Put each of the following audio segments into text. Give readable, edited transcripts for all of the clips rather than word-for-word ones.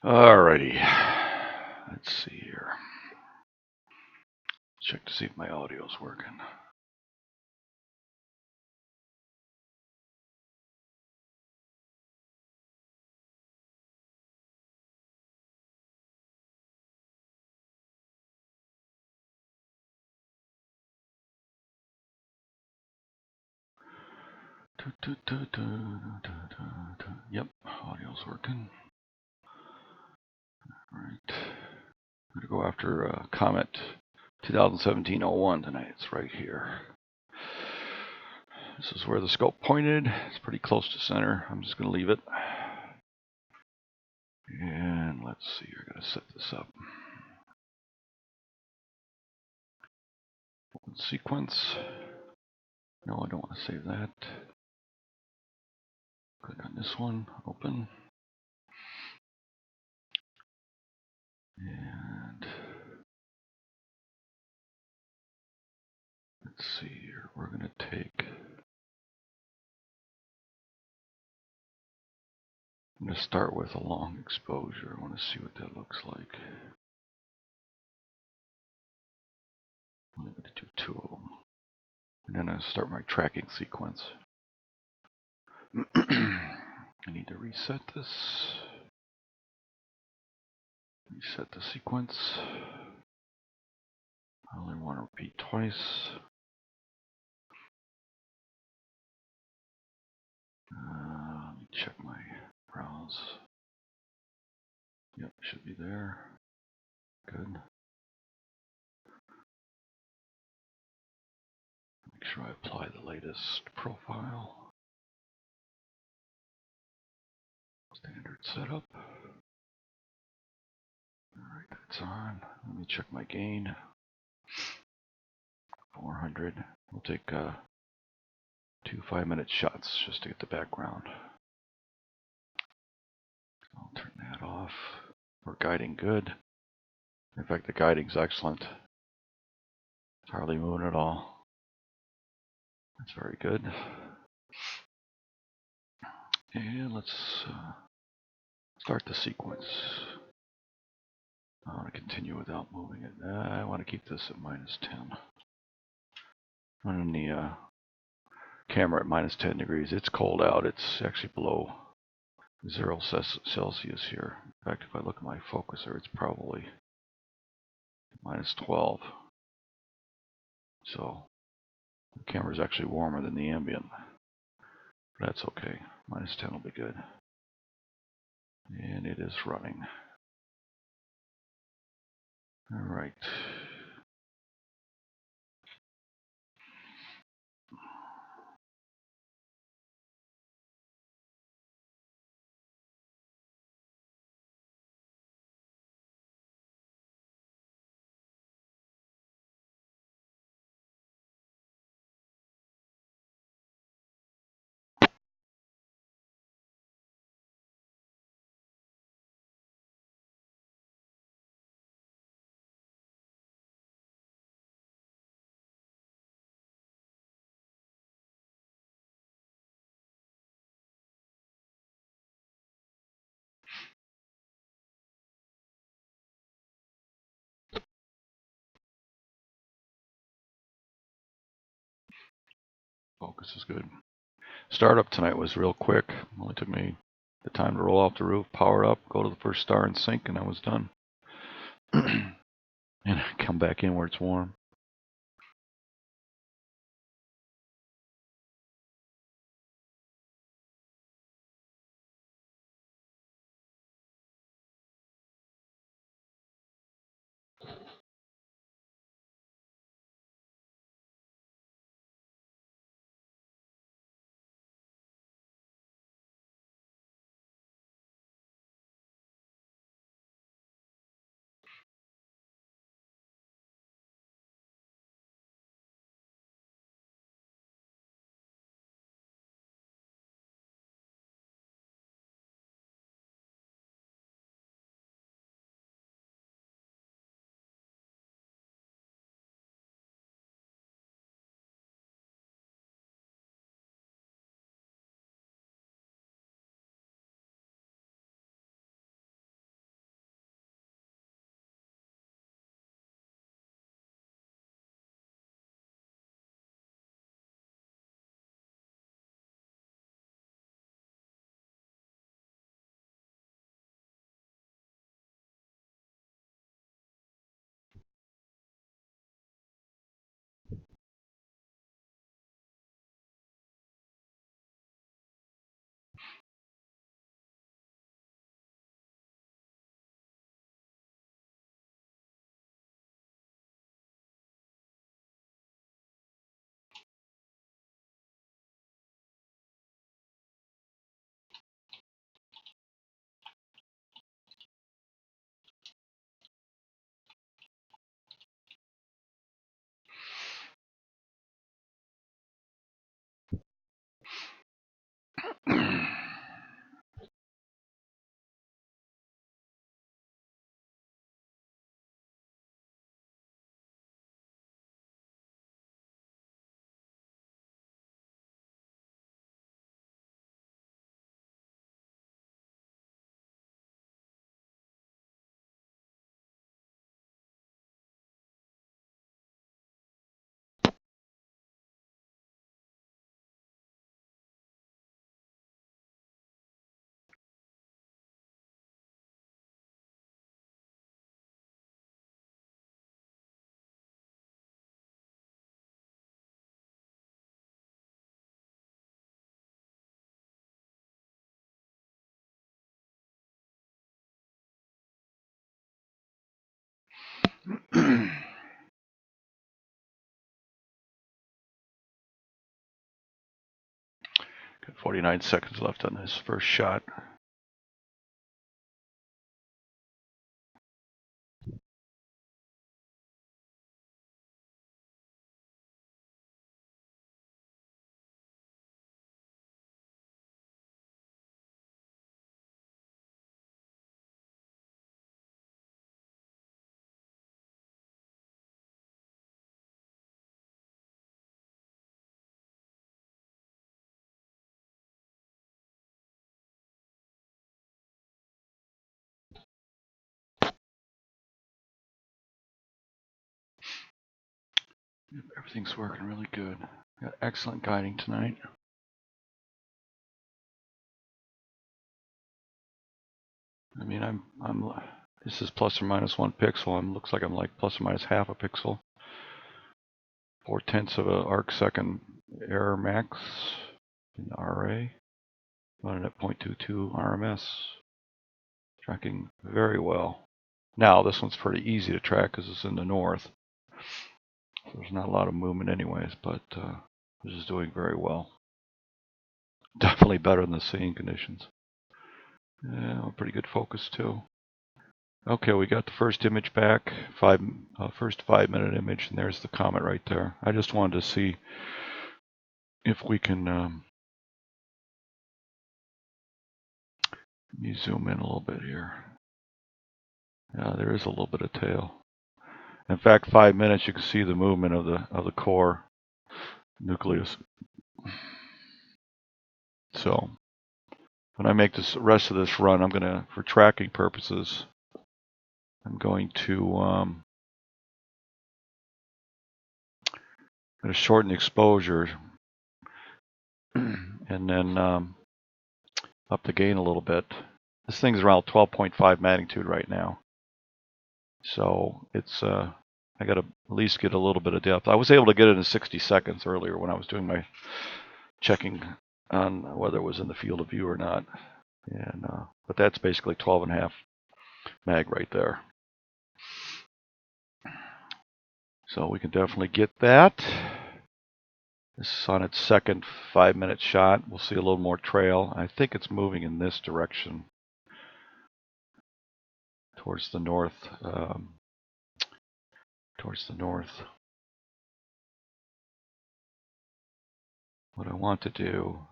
Alrighty, let's see here. Check to see if my audio's working. Yep, audio's working. Alright. I'm going to go after Comet 2017-01 tonight. It's right here. This is where the scope pointed. It's pretty close to center. I'm just going to leave it. And let's see, I got to set this up. Open sequence. No, I don't want to save that. Click on this one, open. And let's see here, we're going to take, I'm going to start with a long exposure. I want to see what that looks like. I'm going to do 2 of them. And then I'll start my tracking sequence. I need to reset this. Reset the sequence. I only want to repeat twice. Let me check my browse. Yep, should be there. Good. Make sure I apply the latest profile. Standard setup. Alright, that's on. Let me check my gain. 400. We'll take 2 5-minute shots just to get the background. I'll turn that off. We're guiding good. In fact, the guiding's excellent. It's hardly moving at all. That's very good. And let's start the sequence. I want to continue without moving it. I want to keep this at -10. Running the camera at -10 degrees. It's cold out. It's actually below 0 Celsius here. In fact, if I look at my focuser, it's probably -12. So the camera is actually warmer than the ambient. But that's okay. -10 will be good. And it is running. All right. Focus is good. Startup tonight was real quick. Only took me the time to roll off the roof, power up, go to the first star and sink, and I was done. And come back in where it's warm. Got 49 seconds left on this first shot. Everything's working really good. Got excellent guiding tonight. I mean, this is plus or minus 1 pixel. Looks like I'm like plus or minus half a pixel. 4/10 of an arc second error max in RA. Running at 0.22 RMS. Tracking very well. Now, this one's pretty easy to track because it's in the north. So there's not a lot of movement anyways, but this is doing very well. Definitely better than the seeing conditions. Yeah, pretty good focus too. Okay, we got the first image back, first 5-minute image, and there's the comet right there. I just wanted to see if we can, let me zoom in a little bit here. Yeah, there is a little bit of tail. In fact, 5 minutes, you can see the movement of the core nucleus. So when I make this rest of this run, I'm gonna, for tracking purposes, I'm going to shorten the exposure and then up the gain a little bit. This thing's around 12.5 magnitude right now, so it's I got to at least get a little bit of depth. I was able to get it in 60 seconds earlier when I was doing my checking on whether it was in the field of view or not. And but that's basically 12.5 mag right there. So we can definitely get that. This is on its second 5-minute shot. We'll see a little more trail. I think it's moving in this direction towards the north. What I want to do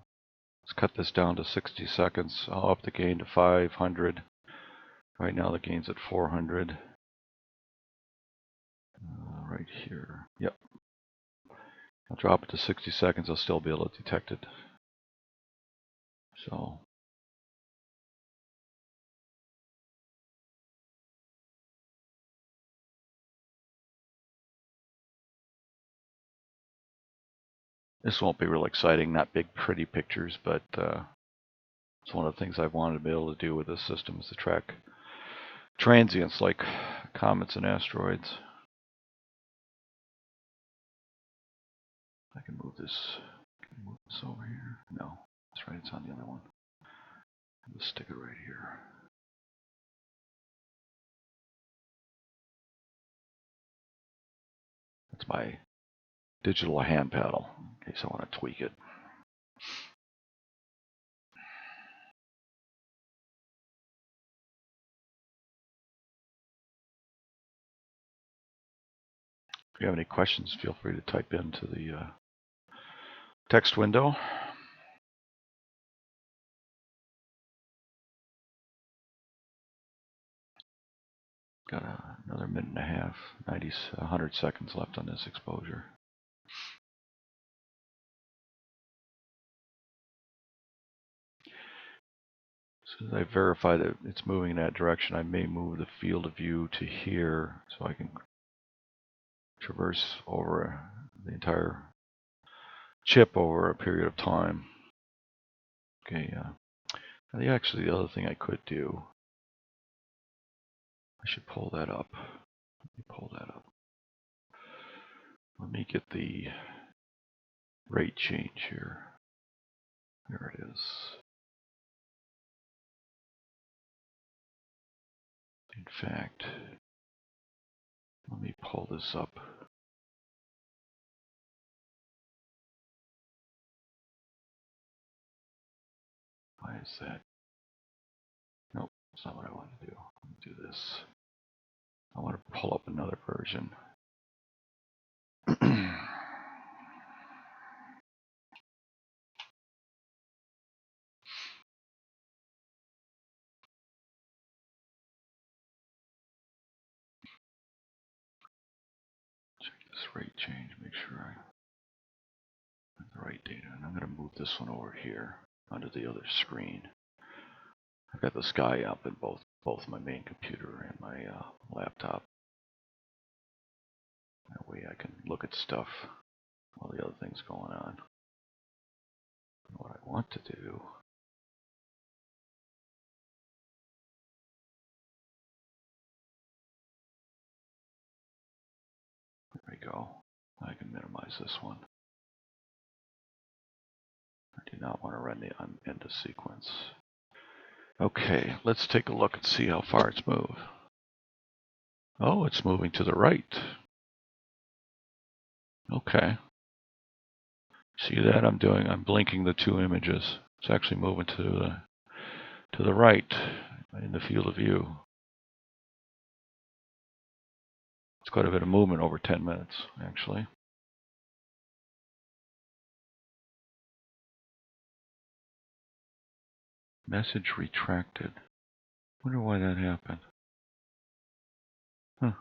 is cut this down to 60 seconds. I'll up the gain to 500. Right now the gain's at 400. Right here. Yep. I'll drop it to 60 seconds. I'll still be able to detect it. So this won't be real exciting, not big pretty pictures, but it's one of the things I've wanted to be able to do with this system is to track transients like comets and asteroids. I can move this. Can I move this over here? No, that's right. It's on the other one. I'll just stick it right here. That's my digital hand paddle in case I want to tweak it. If you have any questions, feel free to type into the text window. got another minute and a half, 100 seconds left on this exposure. As soon as I verify that it's moving in that direction, I may move the field of view to here so I can traverse over the entire chip over a period of time. Okay, actually the other thing I could do, I should pull that up. Let me pull that up. Let me get the rate change here. There it is. In fact, let me pull this up. Why is that? Nope, that's not what I want to do. Let me do this. I want to pull up another version. Check this rate change, make sure I have the right data. And I'm going to move this one over here onto the other screen. I've got the sky up in both my main computer and my laptop. That way I can look at stuff while the other thing's going on. And what I want to do, there we go. I can minimize this one. I do not want to run the end of sequence. Okay, let's take a look and see how far it's moved. Oh, it's moving to the right. Okay. See that? I'm blinking the two images. It's actually moving to the right in the field of view. It's quite a bit of movement over 10 minutes, actually. Message retracted. Wonder why that happened. Huh.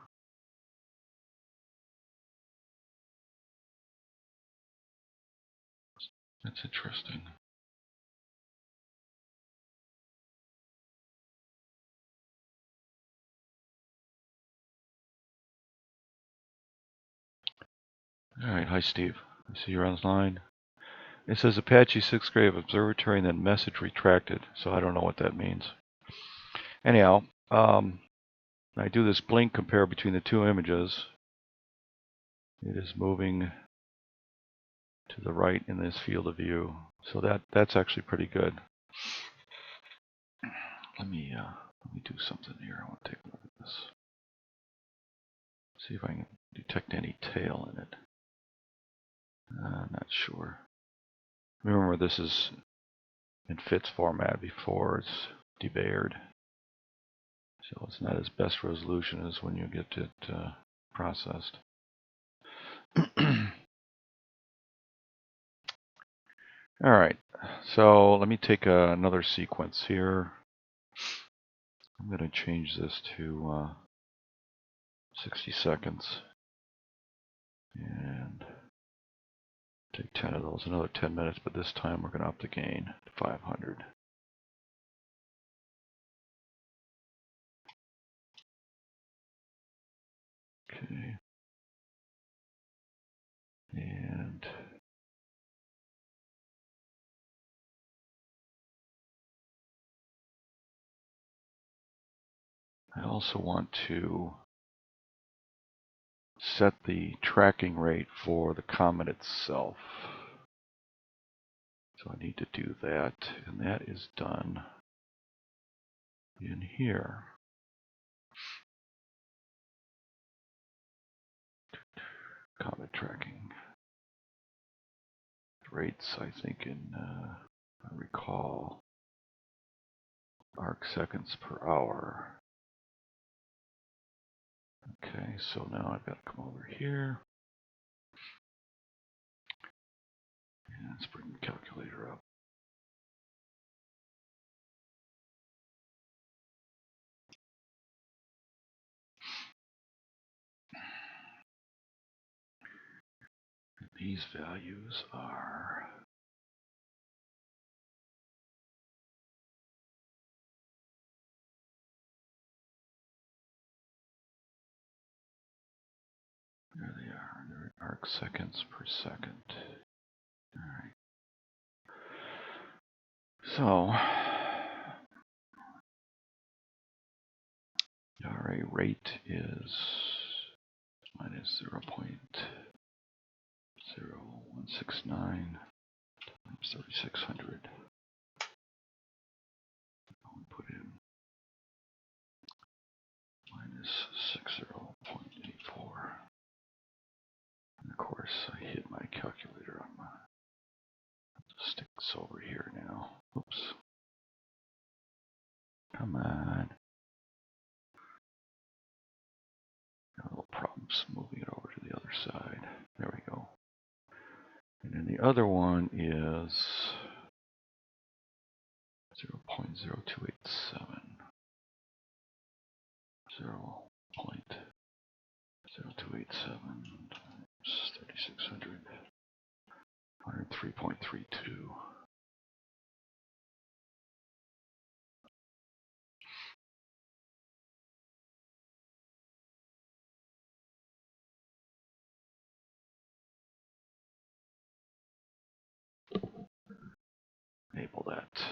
That's interesting. All right, hi Steve. I see you're online. It says Apache 6th grade Observatory and then message retracted, so I don't know what that means. Anyhow, I do this blink compare between the two images. It is moving to the right in this field of view, so that's actually pretty good. Let me do something here. I want to take a look at this. See if I can detect any tail in it. I'm not sure. Remember, this is in FITS format before it's debayered, so it's not as best resolution as when you get it processed. All right, so let me take another sequence here. I'm going to change this to 60 seconds and take 10 of those, another 10 minutes, but this time we're going to up the gain to 500. Okay. And I also want to set the tracking rate for the comet itself. So I need to do that, and that is done in here. Comet tracking. Rates, I think, I recall, arc seconds per hour. Okay, so now I've got to come over here. And let's bring the calculator up. These values are there they are. They're in arc seconds per second. All right. So the RA rate is minus 0.0169 times 3600. I'll put in minus 60.84. And of course, I hit my calculator on my. Stick this over here now. Oops. Come on. Got little problems moving it over to the other side. There we go. And then the other one is 0.0287. 0.0287 times 3600. 103.32. Enable that.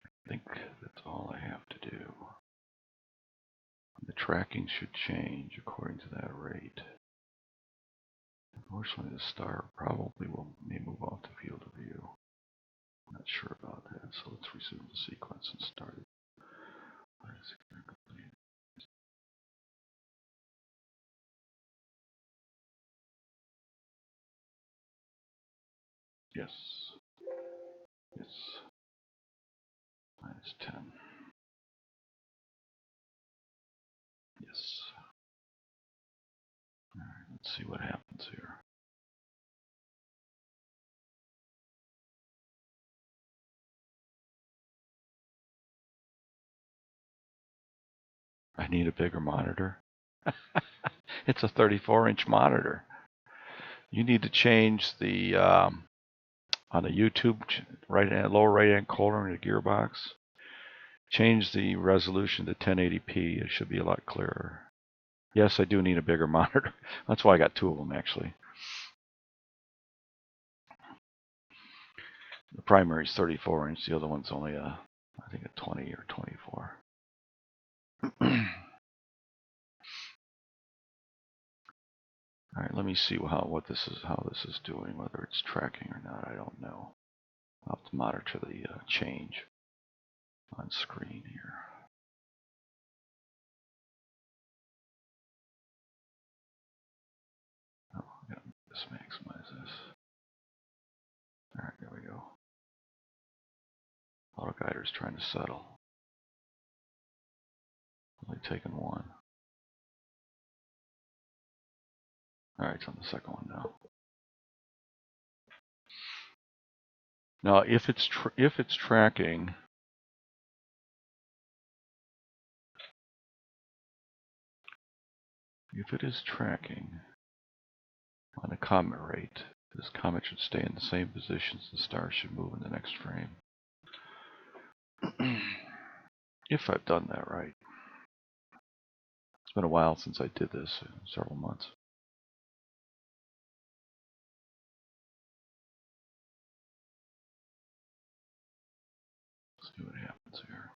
I think that's all I have to do. The tracking should change according to that rate. Unfortunately, the star probably may move off the field of view. I'm not sure about that, so let's resume the sequence and start it. Yes. Yes. Minus 10. Yes. All right, let's see what happens here. I need a bigger monitor. It's a 34-inch monitor. You need to change the on the YouTube lower right-hand corner in the gearbox. Change the resolution to 1080p. It should be a lot clearer. Yes, I do need a bigger monitor. That's why I got two of them actually. The primary is 34-inch. The other one's only I think a 20 or 24. All right, let me see how this is doing, whether it's tracking or not. I don't know. I'll have to monitor the change on screen here. Oh, I gotta just maximize this. All right, there we go. AutoGuider's trying to settle. Only taking one. All right, it's on the second one now. Now, if it's tracking, if it is tracking on a comet rate, this comet should stay in the same positions. The star should move in the next frame. If I've done that right. It's been a while since I did this, several months. Let's see what happens here.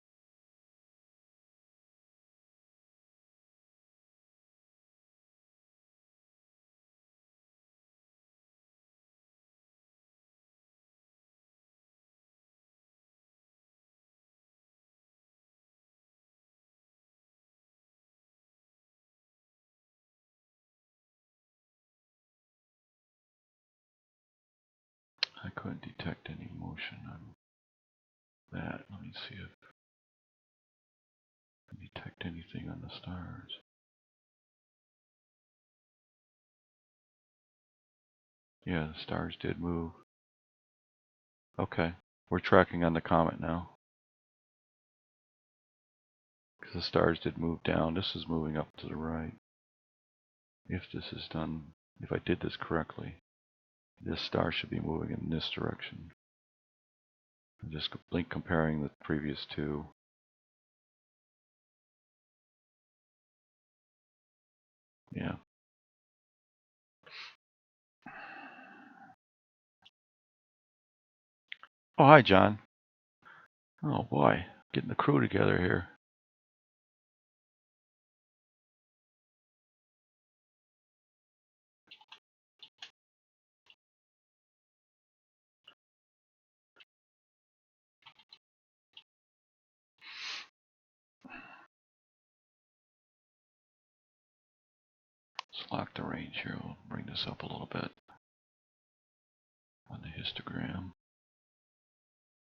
I couldn't detect any motion on that. Let me see if I can detect anything on the stars. Yeah, the stars did move. Okay, we're tracking on the comet now. because the stars did move down. This is moving up to the right. If this is done, if I did this correctly, this star should be moving in this direction. I'm just comparing the previous two. Yeah. Oh, hi, John. Oh, boy. Getting the crew together here. Let's lock the range here. We'll bring this up a little bit on the histogram.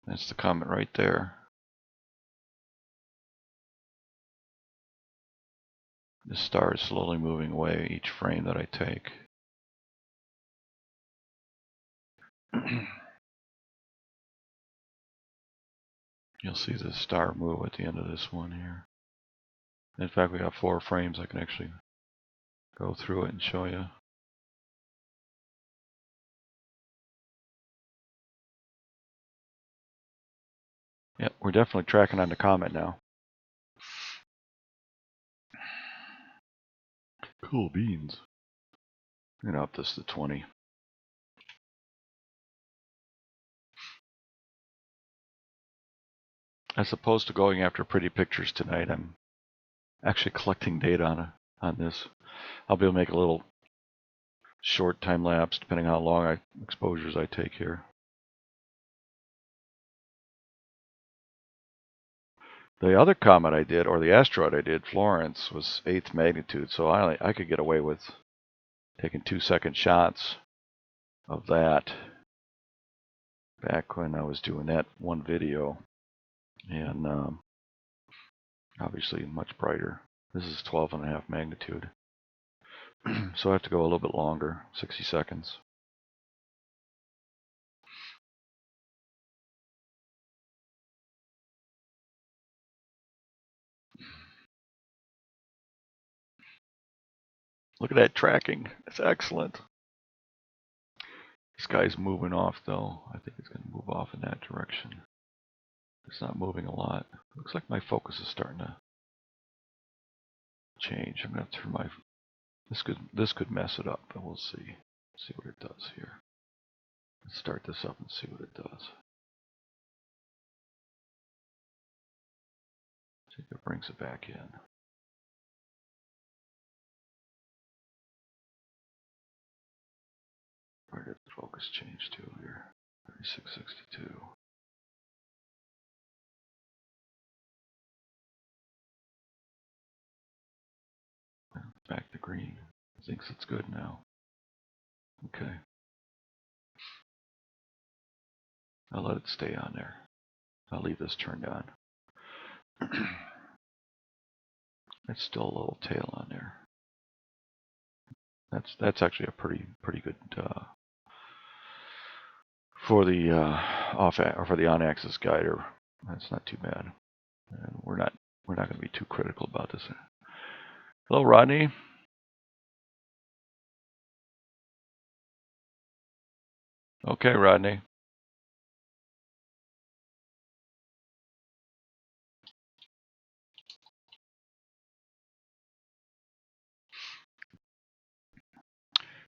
That's the comet right there. The star is slowly moving away each frame that I take. You'll see the star move at the end of this one here. In fact, we have 4 frames. I can actually go through it and show you. Yeah, we're definitely tracking on the comet now. Cool beans. I'm going to up this to 20. As opposed to going after pretty pictures tonight, I'm actually collecting data on this. I'll be able to make a little short time lapse depending on how long exposures I take here. The other comet I did, or the asteroid I did, Florence, was 8th magnitude, so I could get away with taking 2-second shots of that back when I was doing that one video. And obviously much brighter. This is 12.5 magnitude. So I have to go a little bit longer, 60 seconds. Look at that tracking. It's excellent. This guy's moving off though. I think it's going to move off in that direction. It's not moving a lot. Looks like my focus is starting to change. I'm going to turn my... This could mess it up, but we'll see. See what it does here. Let's start this up and see what it does. See if it brings it back in. Where did the focus change to here? 3662. Back to green. Thinks it's good now. Okay. I'll let it stay on there. I'll leave this turned on. It's still a little tail on there. That's actually a pretty good for the for the on-axis guider. That's not too bad. And we're not going to be too critical about this. Hello, Rodney. Okay, Rodney.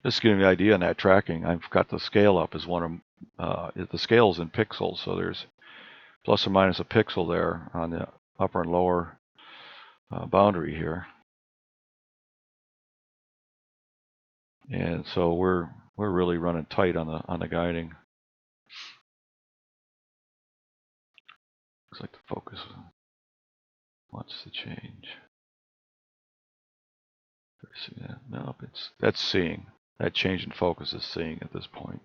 Just to give you an idea on that tracking, I've got the scale up as one of the scale's in pixels, so there's plus or minus a pixel there on the upper and lower boundary here. And so we're really running tight on the guiding. Looks like the focus wants to change. See that? Nope, that's seeing. That change in focus is seeing at this point.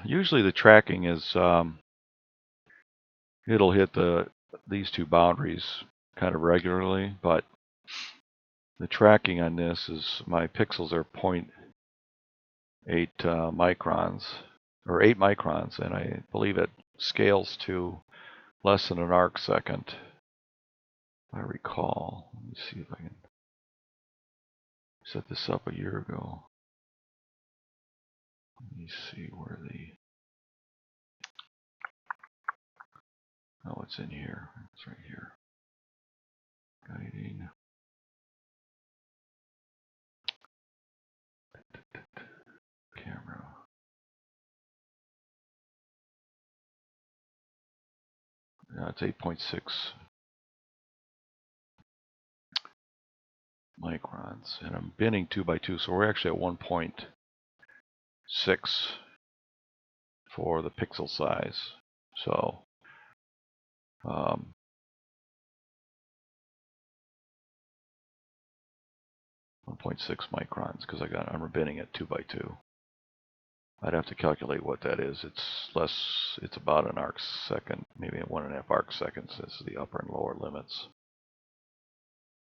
Usually the tracking is it'll hit these two boundaries kind of regularly, but the tracking on this is my pixels are 0.8 microns, or 8 microns, and I believe it scales to less than an arc second, if I recall. Let me see if I can set this up a year ago. Let me see where oh, it's in here. It's right here. Guiding. Camera. Yeah, it's 8.6 microns, and I'm binning 2 by 2, so we're actually at 1.6 for the pixel size. So 1.6 microns because I'm binning at 2 by 2. I'd have to calculate what that is. It's less. It's about an arc second, maybe 1.5 arc seconds is the upper and lower limits.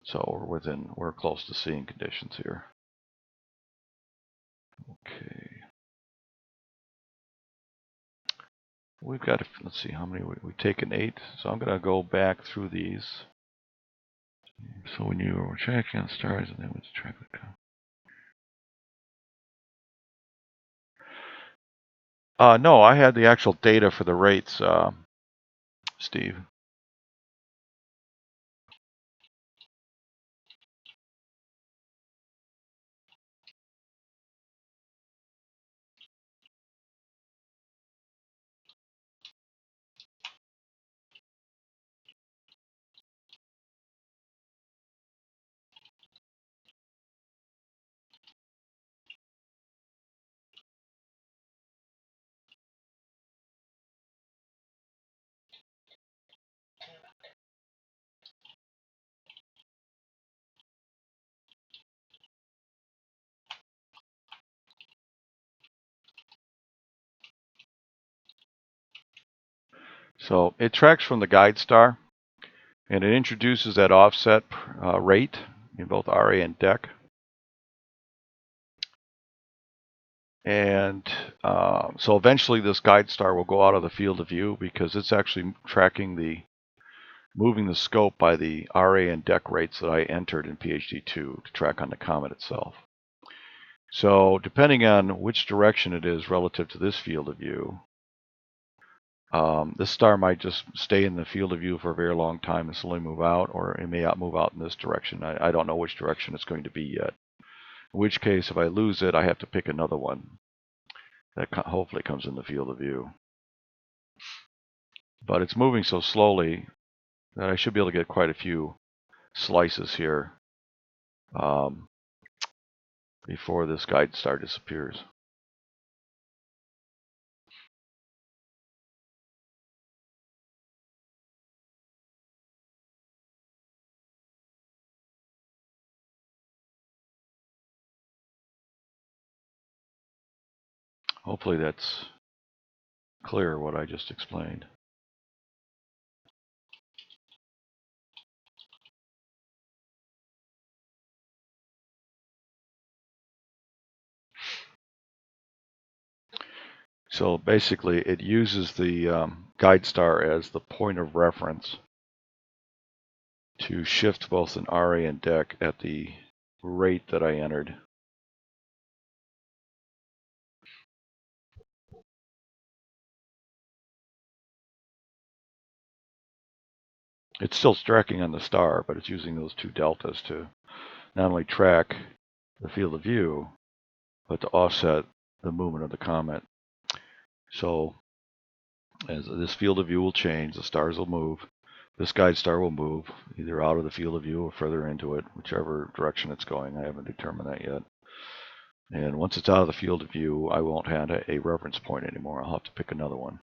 So we're close to seeing conditions here. Okay. We've got, let's see how many we've taken 8. So I'm going to go back through these. So when you were tracking on stars, and then we track the no, I had the actual data for the rates, Steve. So it tracks from the guide star, and it introduces that offset rate in both RA and DEC. And so eventually this guide star will go out of the field of view because it's actually tracking moving the scope by the RA and DEC rates that I entered in PhD2 to track on the comet itself. So depending on which direction it is relative to this field of view, this star might just stay in the field of view for a very long time and slowly move out, or it may move out in this direction. I don't know which direction it's going to be yet. In which case, if I lose it, I have to pick another one that hopefully comes in the field of view. But it's moving so slowly that I should be able to get quite a few slices here before this guide star disappears. Hopefully that's clear what I just explained. So basically it uses the guide star as the point of reference to shift both an RA and DEC at the rate that I entered. It's still tracking on the star, but it's using those two deltas to not only track the field of view, but to offset the movement of the comet. So as this field of view will change, the stars will move. This guide star will move either out of the field of view or further into it, whichever direction it's going. I haven't determined that yet. And once it's out of the field of view, I won't have a reference point anymore. I'll have to pick another one.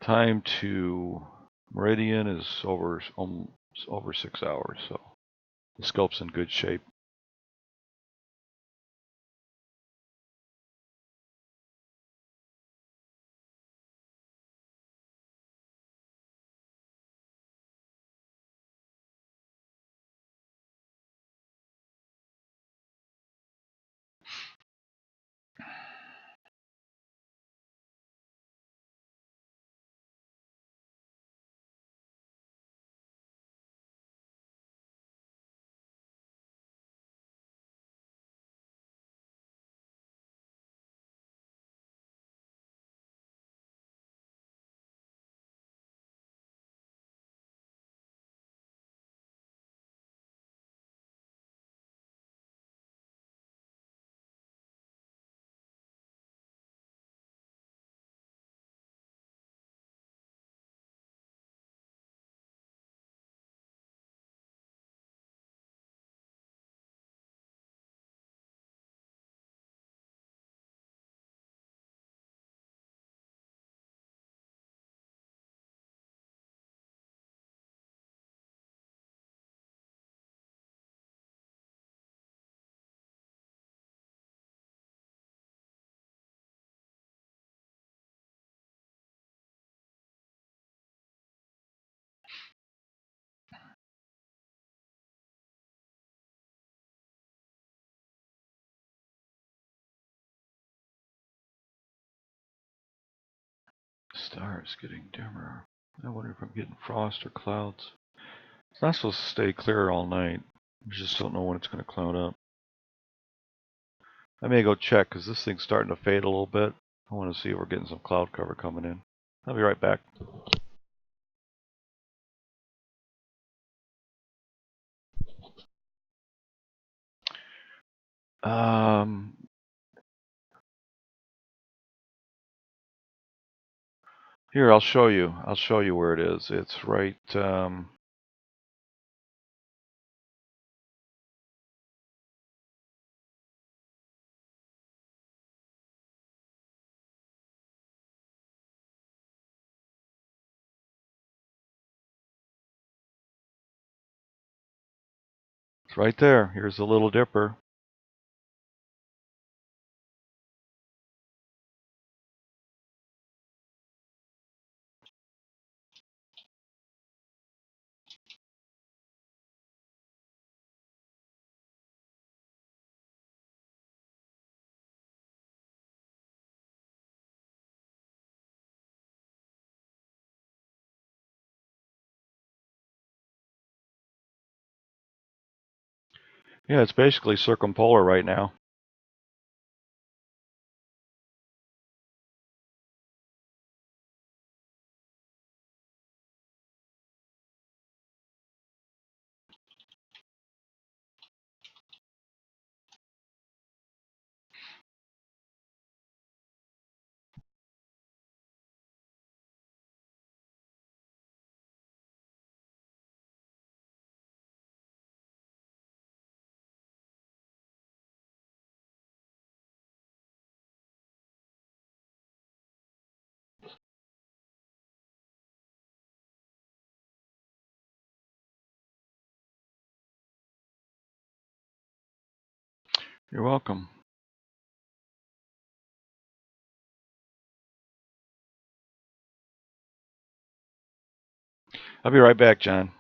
Time to meridian is over 6 hours, so the scope's in good shape. Stars getting dimmer. I wonder if I'm getting frost or clouds. It's not supposed to stay clear all night. We just don't know when it's going to cloud up. I may go check because this thing's starting to fade a little bit. I want to see if we're getting some cloud cover coming in. I'll be right back. Here, I'll show you. I'll show you where it is. It's right. It's right there. Here's the Little Dipper. Yeah, it's basically circumpolar right now. You're welcome. I'll be right back, John.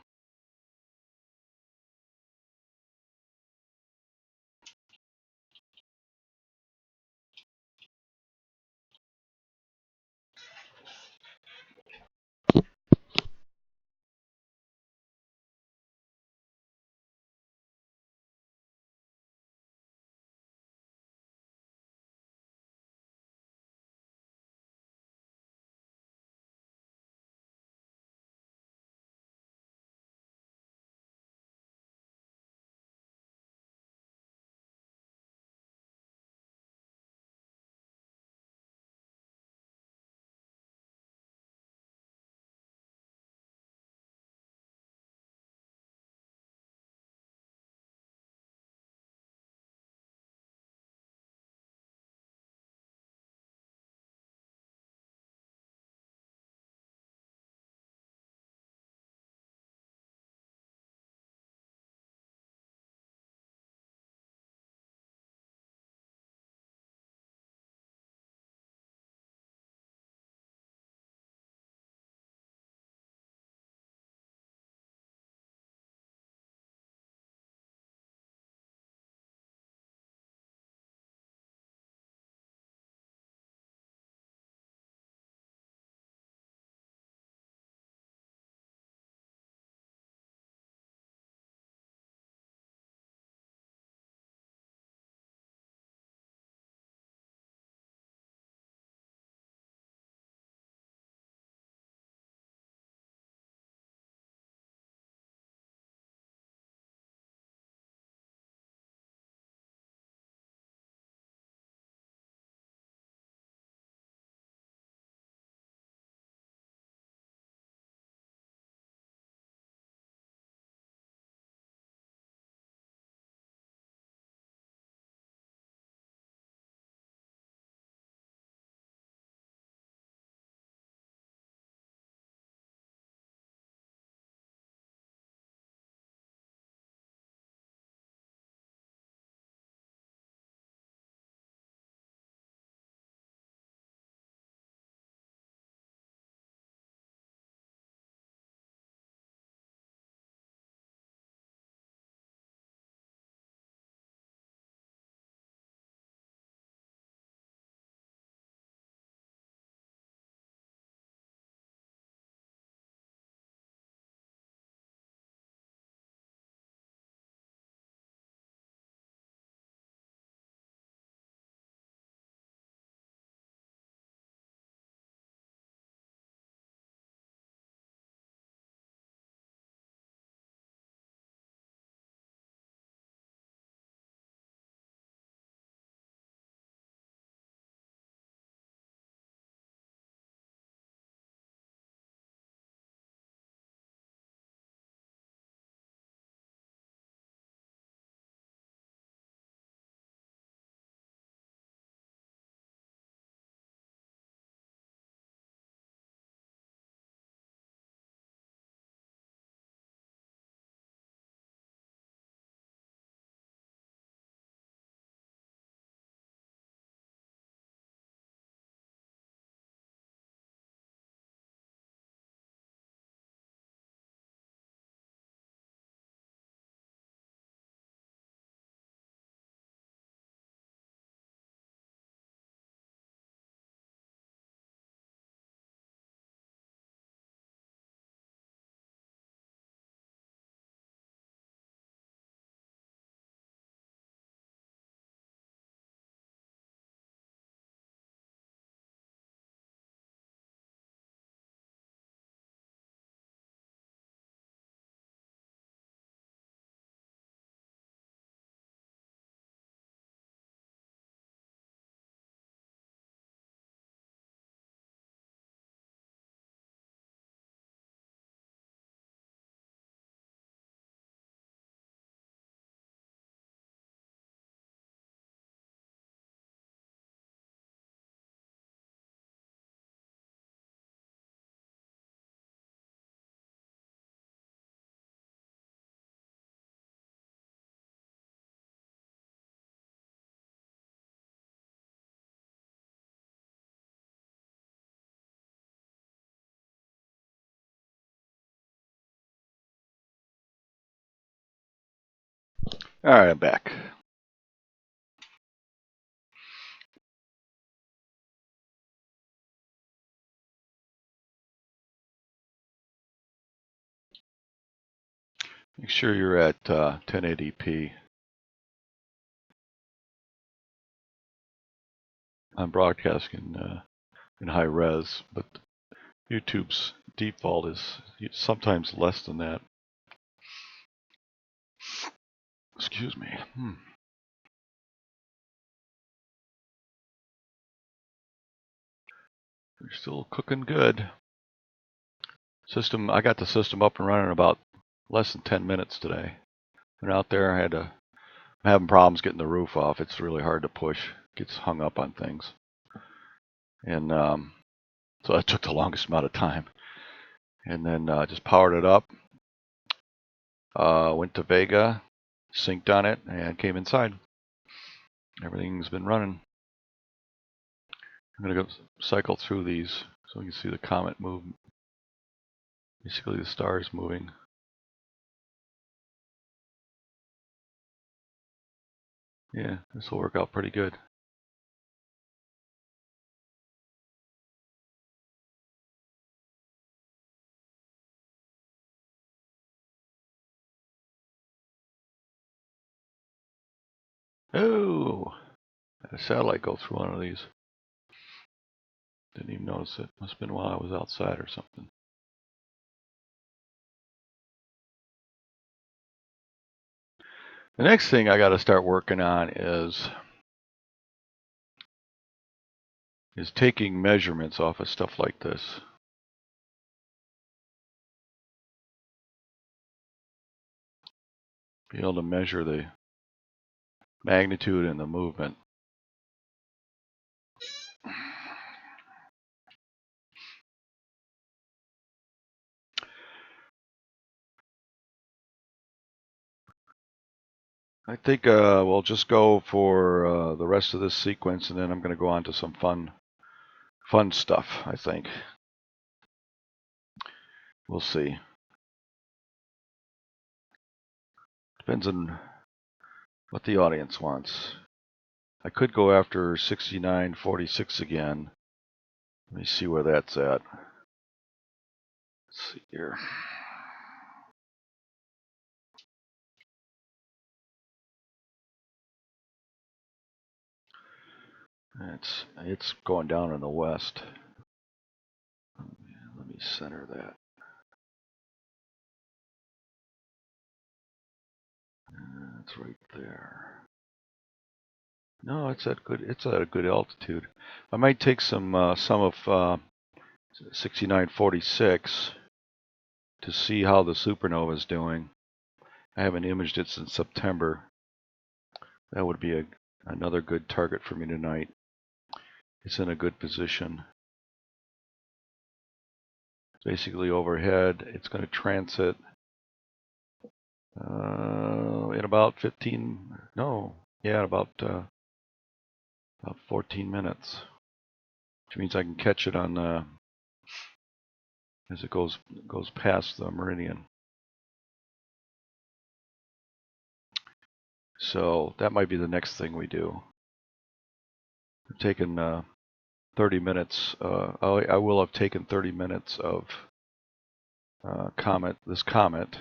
All right, I'm back. Make sure you're at 1080p. I'm broadcasting in high res, but YouTube's default is sometimes less than that. Excuse me. We're still cooking good. I got the system up and running in about less than 10 minutes today. Went out there, I'm having problems getting the roof off. It's really hard to push. Gets hung up on things. And so that took the longest amount of time. And then just powered it up. Went to Vega, synced on it, and came inside. Everything's been running. I'm going to go cycle through these so we can see the comet move. Basically the stars moving. Yeah, this will work out pretty good. Oh, had a satellite go through one of these. Didn't even notice it. Must have been while I was outside or something. The next thing I got to start working on is taking measurements off of stuff like this. Be able to measure the magnitude and the movement. I think we'll just go for the rest of this sequence, and then I'm going to go on to some fun stuff, I think. We'll see. Depends on what the audience wants. I could go after 6946 again. Let me see where that's at. Let's see here. It's going down in the west. Let me center that. It's right there. No, it's at a good altitude. I might take some of 6946 to see how the supernova is doing. I haven't imaged it since September. That would be another good target for me tonight. It's in a good position. Basically overhead. It's going to transit in about 14 minutes, which means I can catch it on as it goes past the meridian. So that might be the next thing we do. I'm taking 30 minutes. I will have taken 30 minutes of this comet,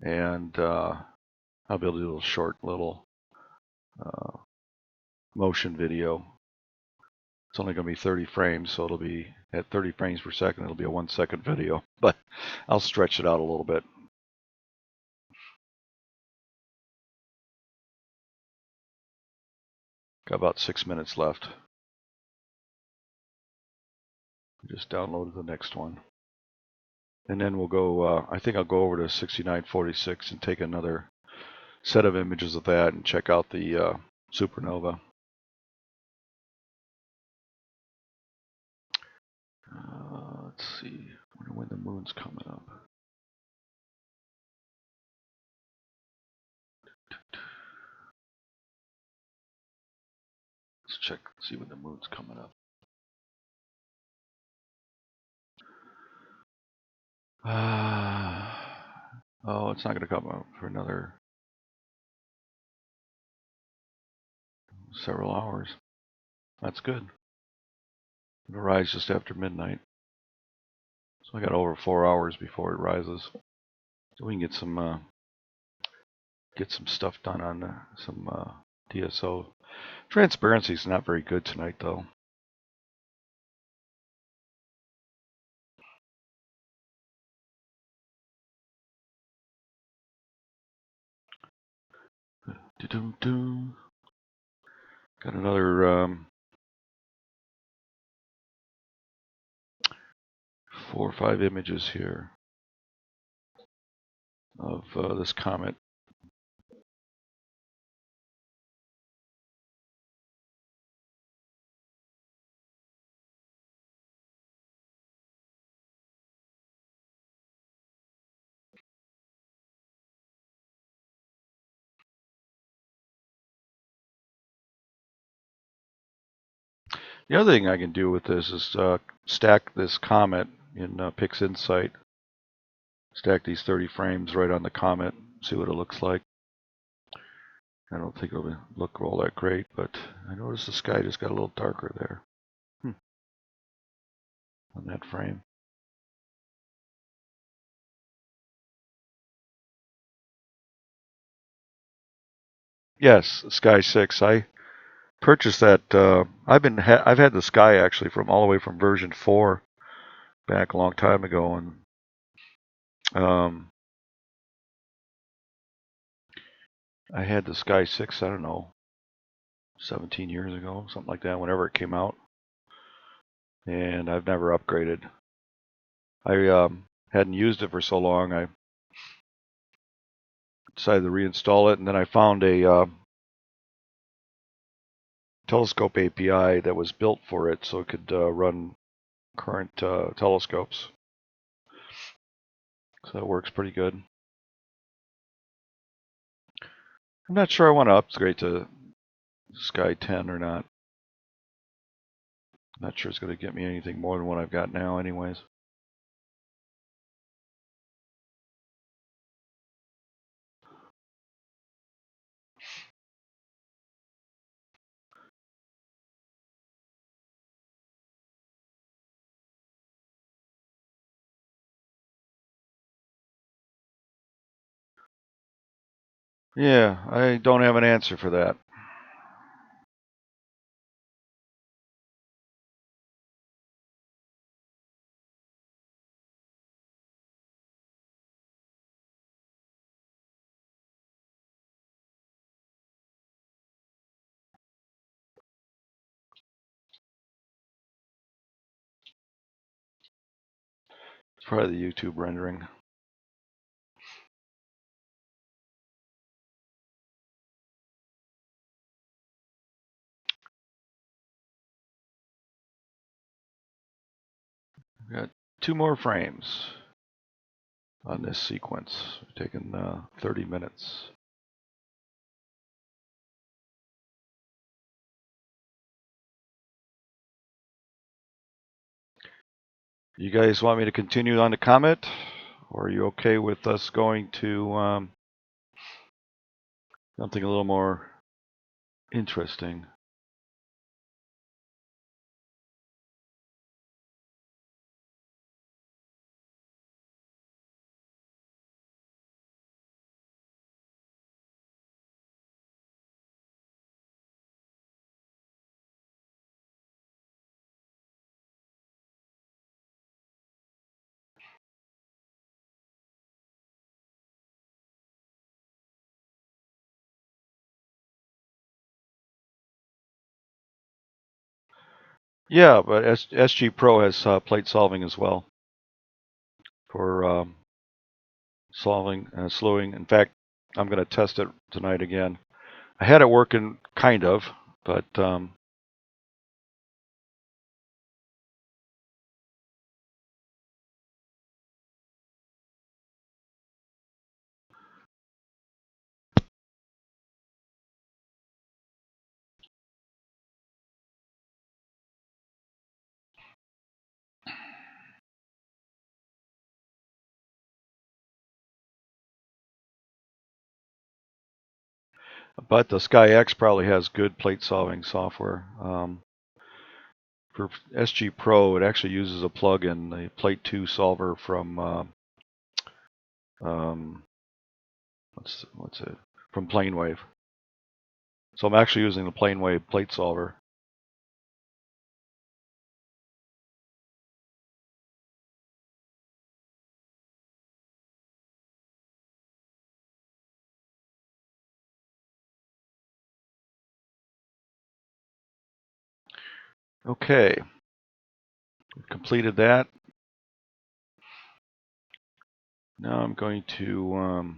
and I'll be able to do a short little motion video. It's only going to be 30 frames, so it'll be at 30 frames per second. It'll be a 1 second video, but I'll stretch it out a little bit. Got about 6 minutes left. Just downloaded the next one. And then we'll go, I think I'll go over to 6946 and take another set of images of that and check out the supernova. Let's see, I wonder when the moon's coming up. Let's check, see when the moon's coming up. Oh, it's not going to come up for another several hours. That's good. It'll rise just after midnight. So I got over 4 hours before it rises. So we can get some stuff done on some DSO. Transparency is not very good tonight, though. Got another 4 or 5 images here of this comet. The other thing I can do with this is stack this comet in PixInsight. Stack these 30 frames right on the comet, see what it looks like. I don't think it'll look all that great, but I noticed the sky just got a little darker there on that frame. Yes, Sky 6. I purchased that. I've had the Sky actually from all the way from version 4 back a long time ago, and I had the Sky 6. I don't know, 17 years ago, something like that. Whenever it came out, and I've never upgraded. I hadn't used it for so long. I decided to reinstall it, and then I found a telescope API that was built for it, so it could run current telescopes. So that works pretty good. I'm not sure I want to upgrade to Sky 10 or not. I'm not sure it's going to get me anything more than what I've got now anyways. Yeah, I don't have an answer for that. It's probably the YouTube rendering. We've got 2 more frames on this sequence. We've taken 30 minutes. You guys want me to continue on the comet, or are you okay with us going to something a little more interesting? Yeah, but SG Pro has plate solving as well for solving slewing. In fact, I'm going to test it tonight again. I had it working kind of, but But the SkyX probably has good plate solving software. For SG Pro, it actually uses a plug-in, the Plate 2 solver from what's it? From PlaneWave. So I'm actually using the PlaneWave plate solver. Okay, we've completed that. Now I'm going to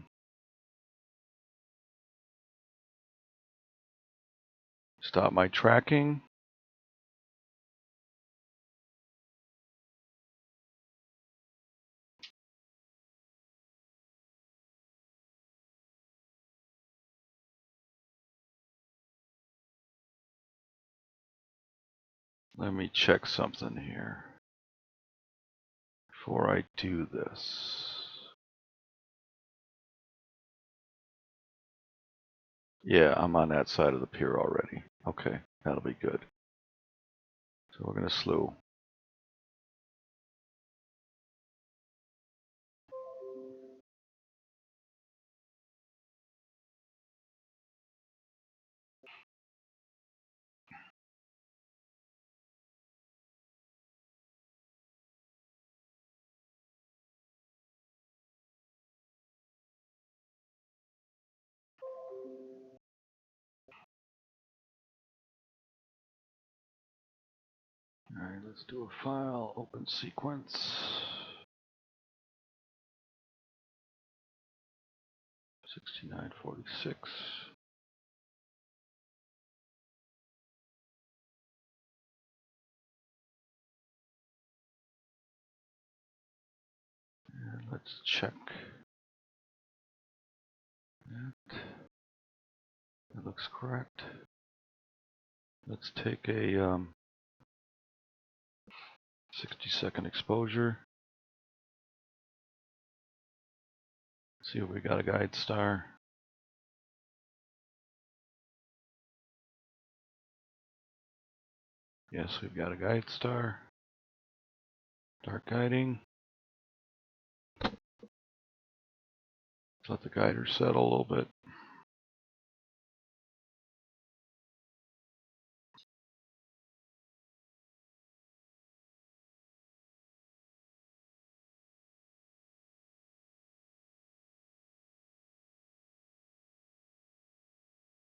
stop my tracking. Let me check something here before I do this. Yeah, I'm on that side of the pier already. Okay, that'll be good. So we're going to slew. All right, let's do a file, open sequence. 6946. And let's check that. That looks correct. Let's take a 60-second exposure. See if we got a guide star. Yes, we've got a guide star. Dark guiding. Let's let the guider settle a little bit.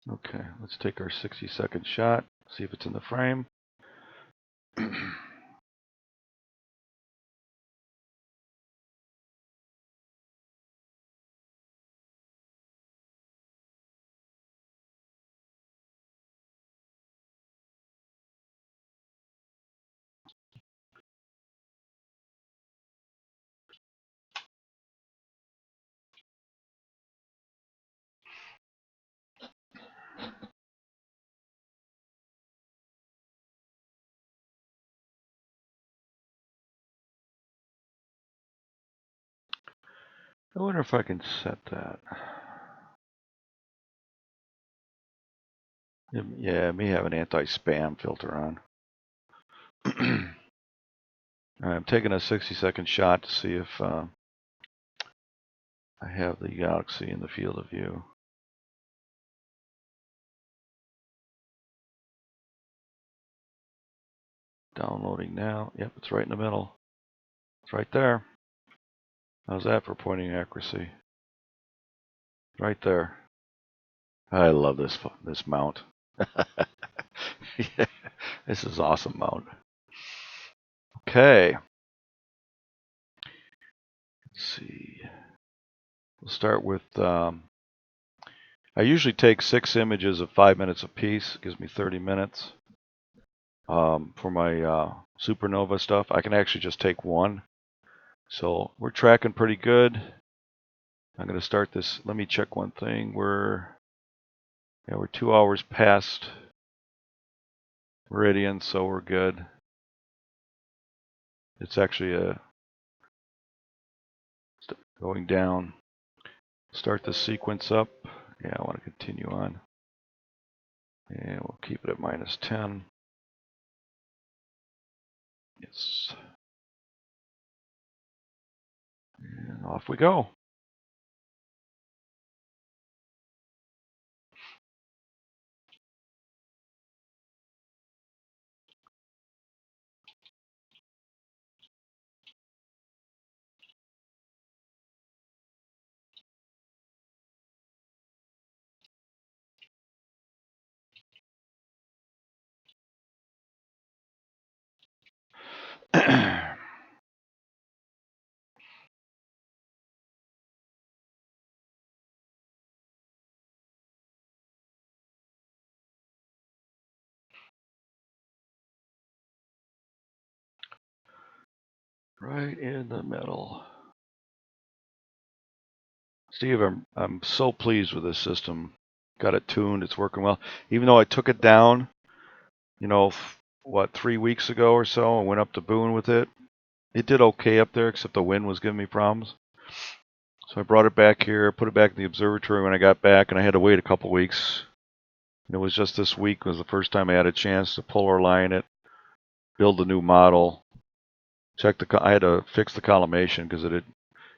Okay, let's take our 60-second shot, see if it's in the frame. I wonder if I can set that. Yeah, it may have an anti-spam filter on. All right, I'm taking a 60-second shot to see if I have the galaxy in the field of view. Downloading now. Yep, it's right in the middle. It's right there. How's that for pointing accuracy? Right there. I love this mount. Yeah, this is awesome mount. Okay. Let's see. We'll start with. I usually take 6 images of 5 minutes apiece. It gives me 30 minutes. For my supernova stuff, I can actually just take one. So we're tracking pretty good. I'm going to start this. Let me check one thing. We're 2 hours past meridian, so we're good. It's actually going down. Start the sequence up. Yeah, I want to continue on. And we'll keep it at minus 10. Yes. And off we go. Right in the middle. Steve, I'm so pleased with this system. Got it tuned. It's working well. Even though I took it down, 3 weeks ago or so, and went up to Boone with it. It did okay up there, except the wind was giving me problems. So I brought it back here, put it back in the observatory when I got back, and I had to wait a couple weeks. And it was just this week was the first time I had a chance to polar line it, build a new model, I had to fix the collimation because it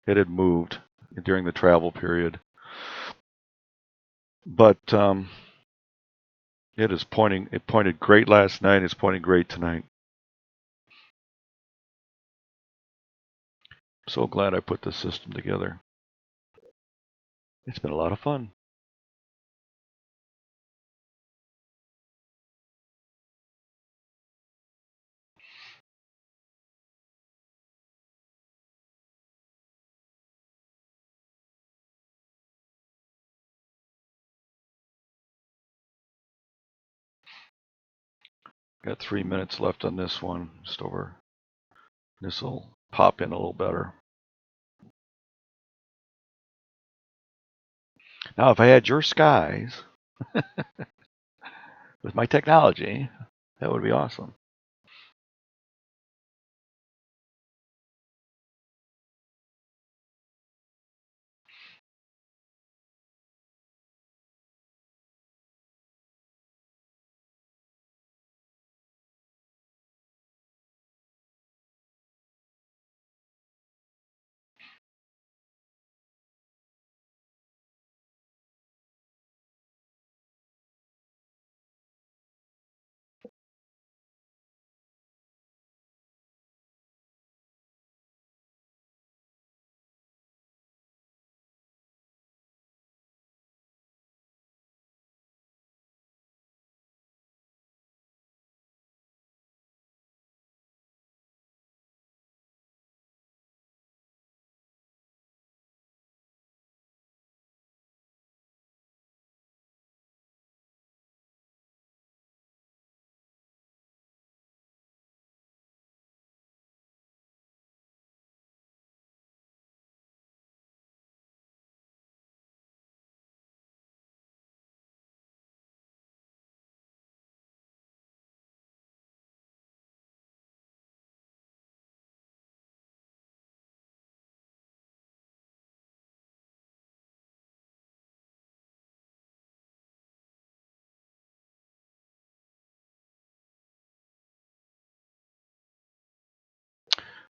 had moved during the travel period. But it pointed great last night. It's pointing great tonight. I'm so glad I put this system together. It's been a lot of fun. Got 3 minutes left on this one, just over. This will pop in a little better. Now, if I had your skies with my technology, that would be awesome.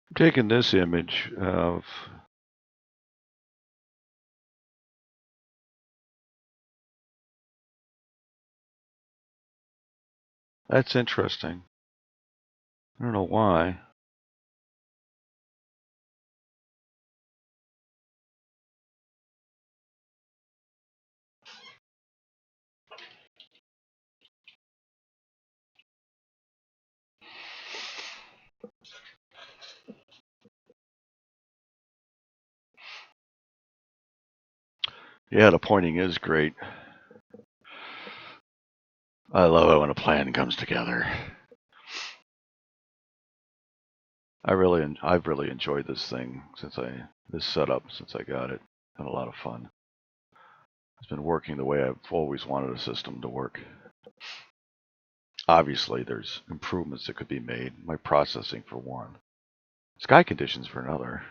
I'm taking this image of that's interesting. I don't know why. Yeah, the pointing is great. I love it when a plan comes together. I've really enjoyed this thing this setup since I got it. Had a lot of fun. It's been working the way I've always wanted a system to work. Obviously, there's improvements that could be made. My processing for one, sky conditions for another.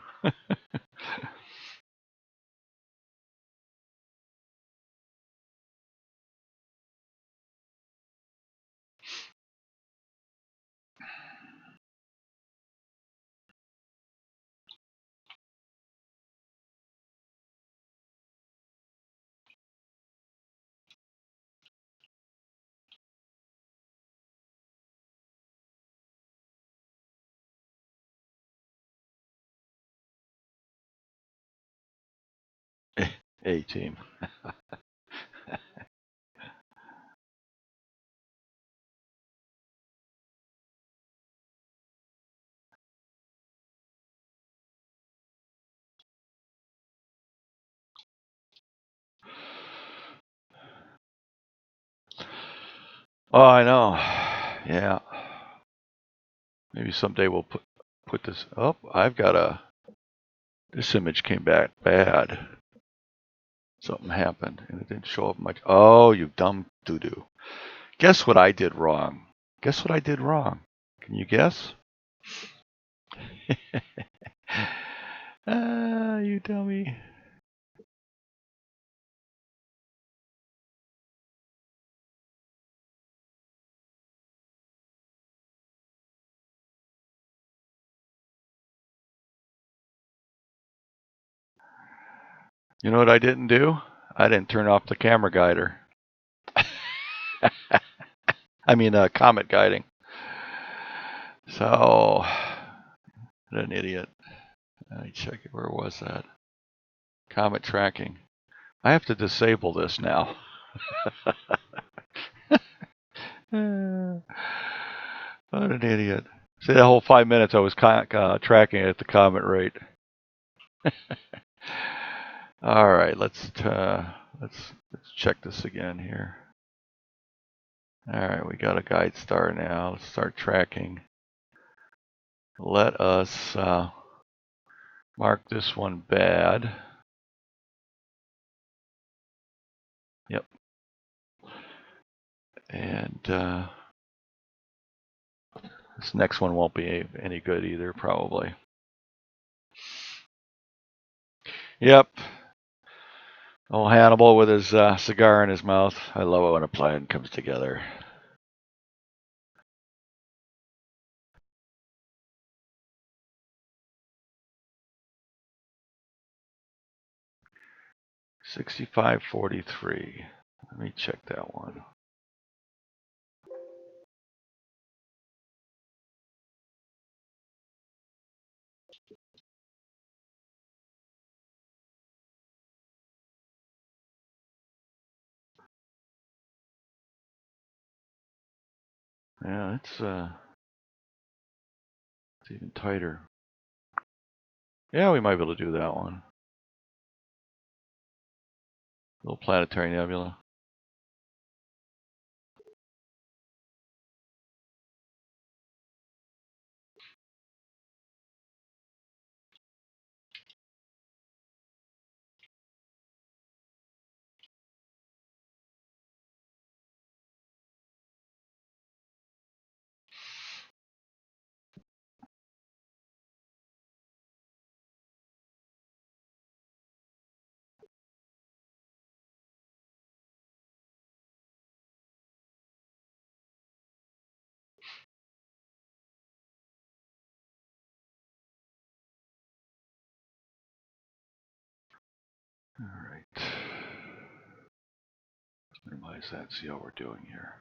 A-team. Oh, I know. Yeah. Maybe someday we'll put this up. I've got this image came back bad. Something happened and it didn't show up much. Oh, you dumb doo-doo. Guess what I did wrong? Guess what I did wrong? Can you guess? You dummy. You know what I didn't do? I didn't turn off the camera guider. I mean, comet guiding. So, what an idiot. Let me check it. Where was that? Comet tracking. I have to disable this now. What an idiot. See, the whole 5 minutes I was tracking at the comet rate. All right, let's check this again here. All right, we got a guide star now. Let's start tracking. Let us mark this one bad. Yep. And this next one won't be any good either, probably. Yep. Oh, Hannibal with his cigar in his mouth. I love it when a plan comes together. $65.43. Let me check that one. Yeah, it's even tighter. Yeah, we might be able to do that one. Little planetary nebula. All right. Let's minimize that and see how we're doing here.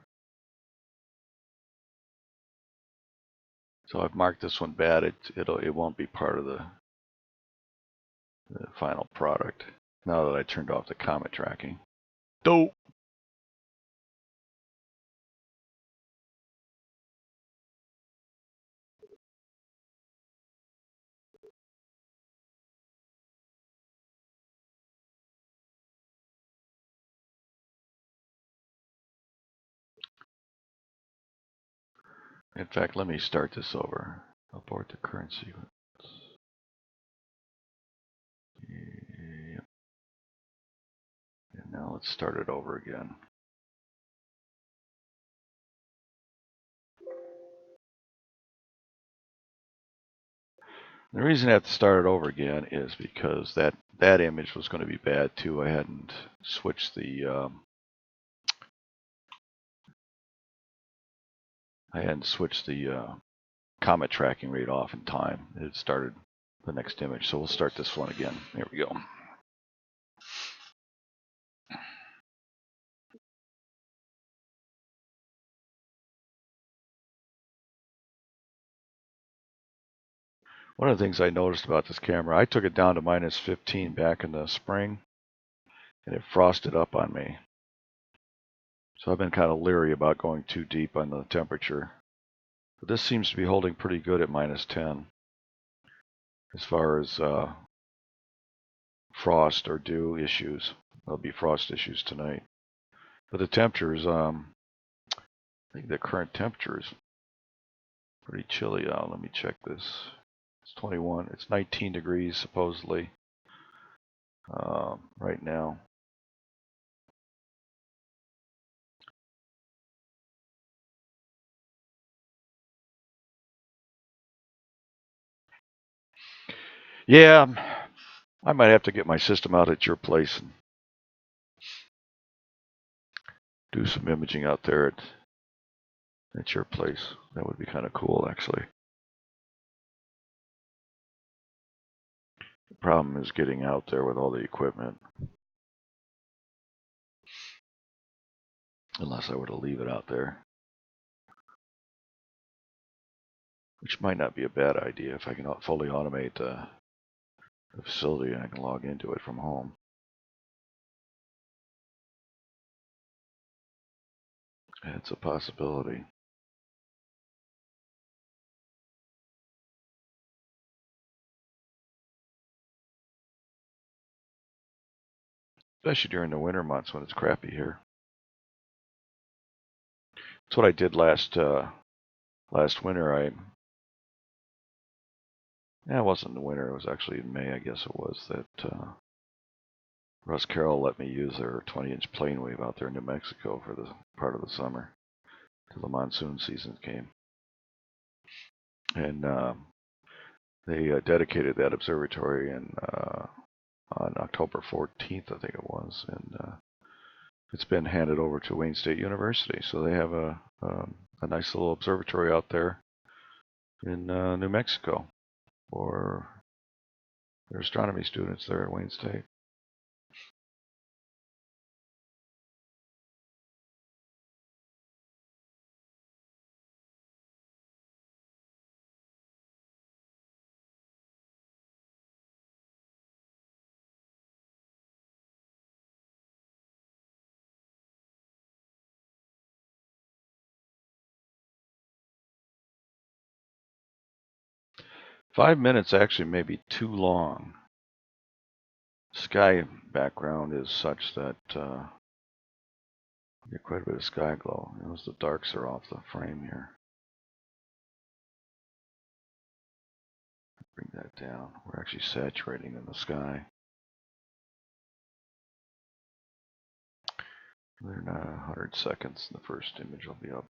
So I've marked this one bad. It won't be part of the final product now that I turned off the comet tracking. Dope. In fact, let me start this over. Abort the current sequence. Yep. And now let's start it over again. The reason I have to start it over again is because that image was going to be bad too. I hadn't switched the comet tracking rate off in time. It had started the next image, so we'll start this one again. There we go. One of the things I noticed about this camera, I took it down to -15 back in the spring, and it frosted up on me. So I've been kind of leery about going too deep on the temperature. But this seems to be holding pretty good at -10 as far as frost or dew issues. There'll be frost issues tonight. But the temperatures, I think the current temperature is pretty chilly out. Let me check this. It's 21. It's 19 degrees supposedly right now. Yeah, I might have to get my system out at your place and do some imaging out there at your place. That would be kind of cool, actually. The problem is getting out there with all the equipment. Unless I were to leave it out there. Which might not be a bad idea if I can fully automate the facility and I can log into it from home. It's a possibility. Especially during the winter months when it's crappy here. That's what I did last winter. It wasn't in the winter. It was actually in May, I guess it was, that Russ Carroll let me use their 20-inch plane wave out there in New Mexico for the part of the summer till the monsoon season came. And they dedicated that observatory on October 14th, I think it was, and it's been handed over to Wayne State University. So they have a nice little observatory out there in New Mexico for their astronomy students there at Wayne State. Five minutes actually may be too long. Sky background is such that you get quite a bit of sky glow. Notice the darks are off the frame here. Bring that down. We're actually saturating in the sky. They're not 100 seconds. The first image will be up.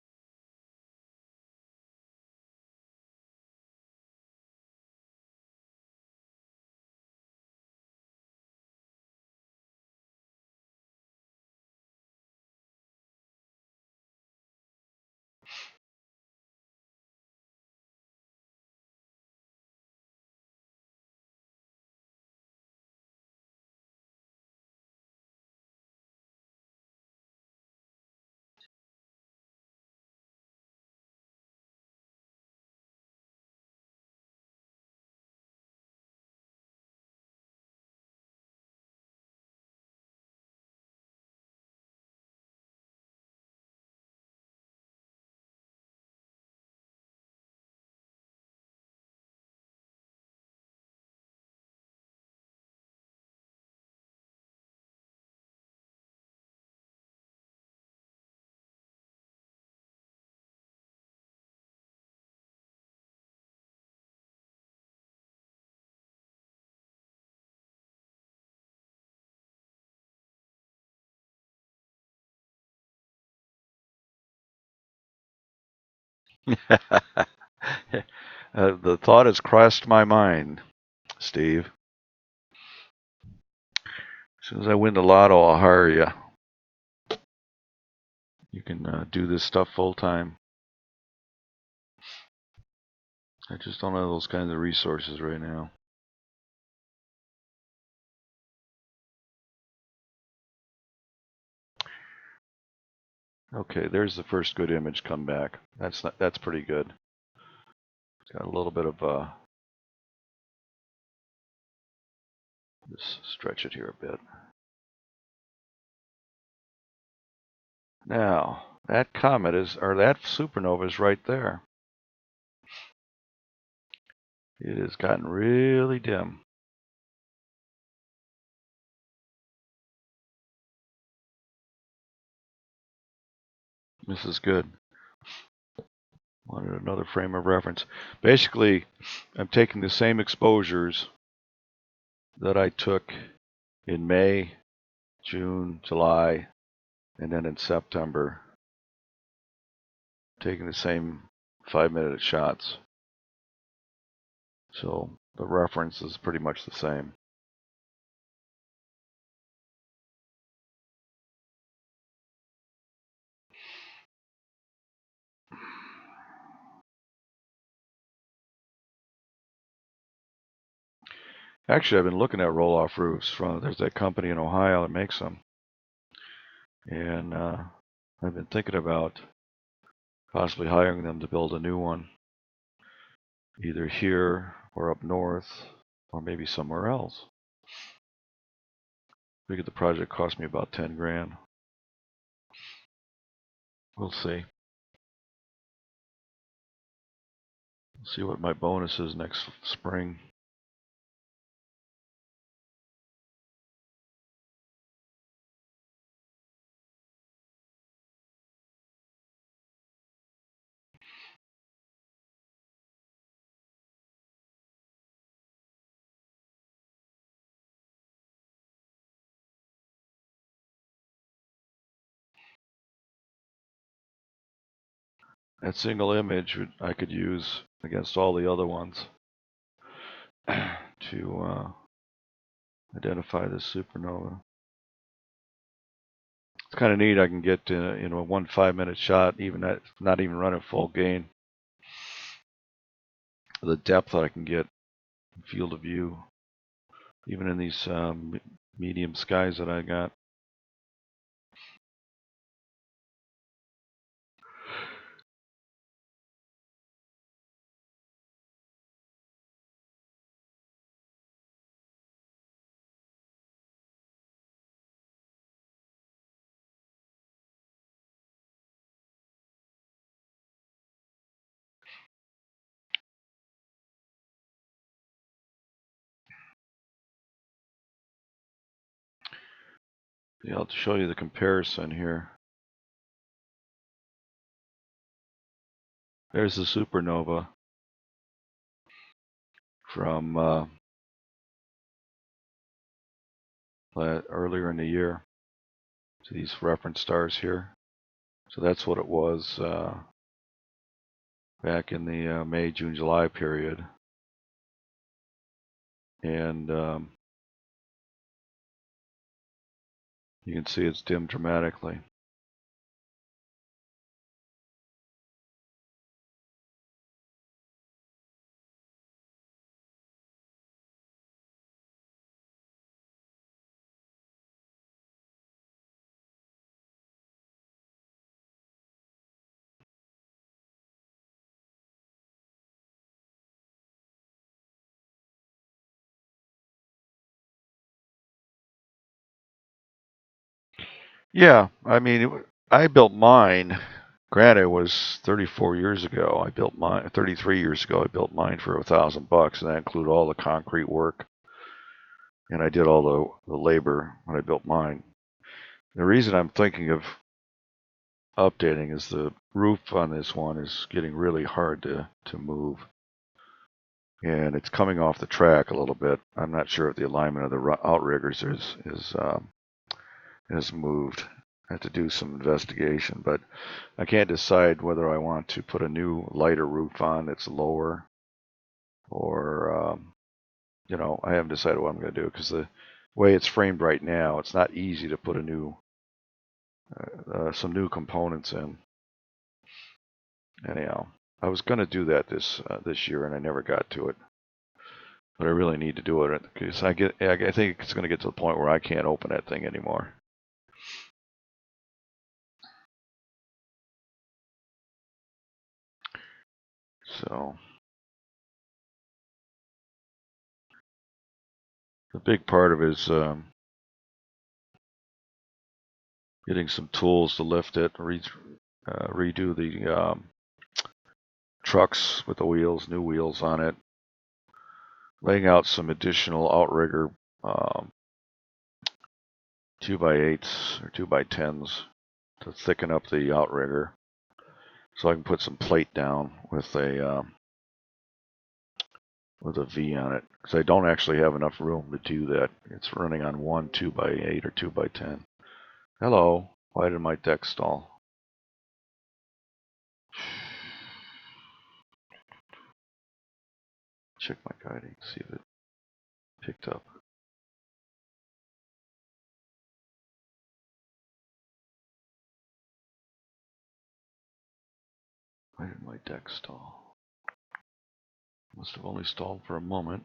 The thought has crossed my mind, Steve. As soon as I win the lotto, I'll hire you. You can do this stuff full time. I just don't have those kinds of resources right now. Okay, there's the first good image come back. That's pretty good. It's got a little bit of just stretch it here a bit. Now, that comet or that supernova is right there. It has gotten really dim. This is good. Wanted another frame of reference. Basically, I'm taking the same exposures that I took in May, June, July, and then in September. Taking the same 5-minute shots. So the reference is pretty much the same. Actually, I've been looking at roll-off roofs. There's that company in Ohio that makes them. And I've been thinking about possibly hiring them to build a new one. Either here or up north or maybe somewhere else. I figured the project cost me about 10 grand. We'll see. We'll see what my bonus is next spring. That single image I could use against all the other ones to identify this supernova. It's kind of neat. I can get one 5-minute shot, even not even running full gain. The depth that I can get field of view, even in these medium skies that I got. Yeah, I'll show you the comparison here. There's the supernova from earlier in the year. So these reference stars here. So that's what it was back in the May, June, July period. And you can see it's dimmed dramatically. Yeah, I mean, I built mine. Granted, it was 34 years ago. I built mine. 33 years ago, I built mine for $1,000, and that included all the concrete work, and I did all the labor when I built mine. The reason I'm thinking of updating is the roof on this one is getting really hard to move, and it's coming off the track a little bit. I'm not sure if the alignment of the outriggers is moved. I have to do some investigation, but I can't decide whether I want to put a new lighter roof on that's lower, or I haven't decided what I'm going to do, because the way it's framed right now, it's not easy to put a new some new components in. Anyhow, I was going to do that this year, and I never got to it. But I really need to do it, because I think it's going to get to the point where I can't open that thing anymore. So the big part of it is Getting some tools to lift it, redo the trucks with the wheels, new wheels on it. Laying out some additional outrigger 2x8s or 2x10s to thicken up the outrigger, so I can put some plate down with a V on it, because I don't actually have enough room to do that. It's running on one 2x8 or 2x10. Hello, why did my deck stall? Check my guiding, see if it picked up. Why did my deck stall? Must have only stalled for a moment.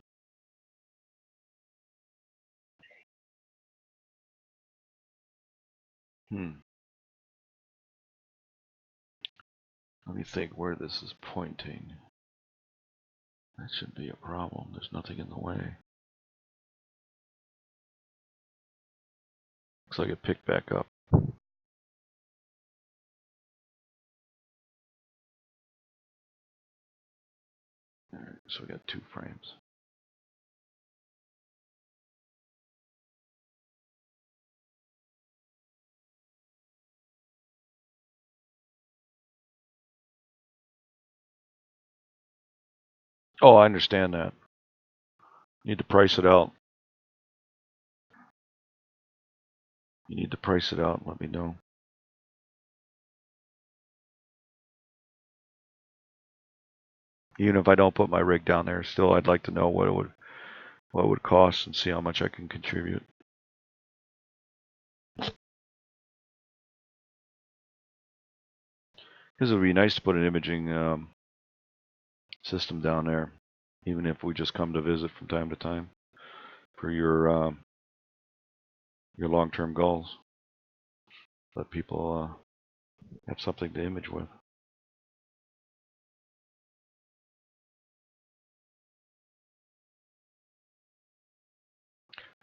Let me think where this is pointing. That shouldn't be a problem. There's nothing in the way. Looks like it picked back up. Alright, so we got 2 frames. Oh, I understand that. You need to price it out. You need to price it out and let me know. Even if I don't put my rig down there, still I'd like to know what it would cost and see how much I can contribute. Because it would be nice to put an imaging system down there, even if we just come to visit from time to time for your long-term goals. Let people have something to image with.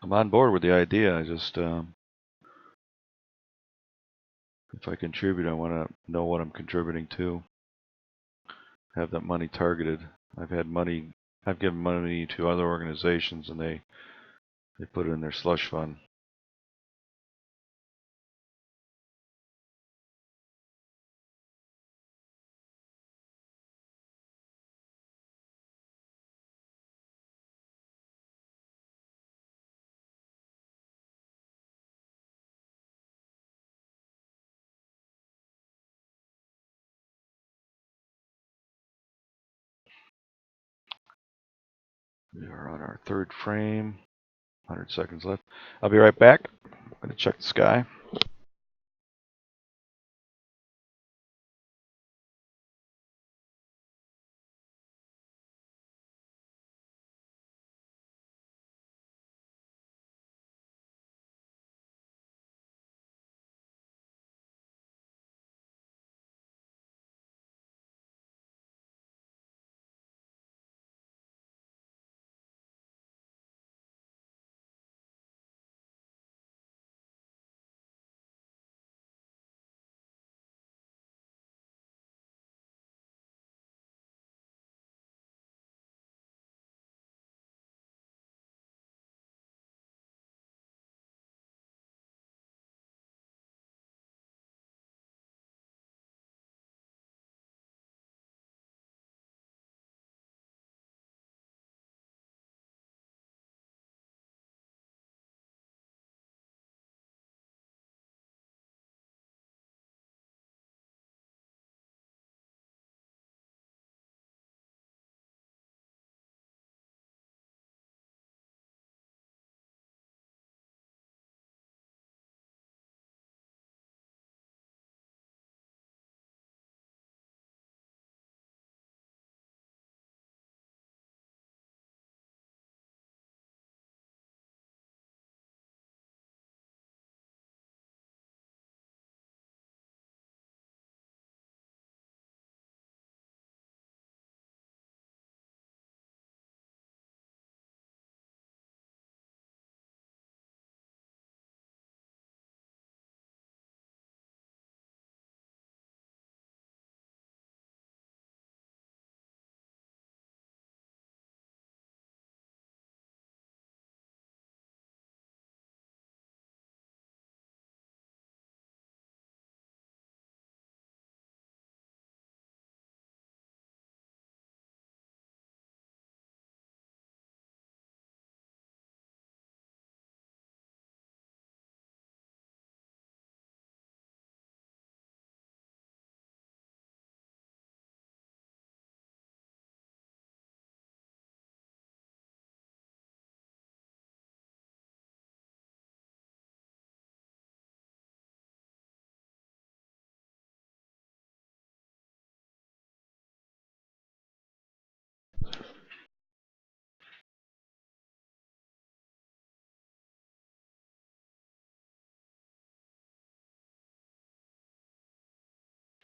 I'm on board with the idea. I just, if I contribute, I want to know what I'm contributing to. Have that money targeted. I've given money to other organizations, and they put it in their slush fund. We are on our 3rd frame. 100 seconds left. I'll be right back. I'm going to check the sky.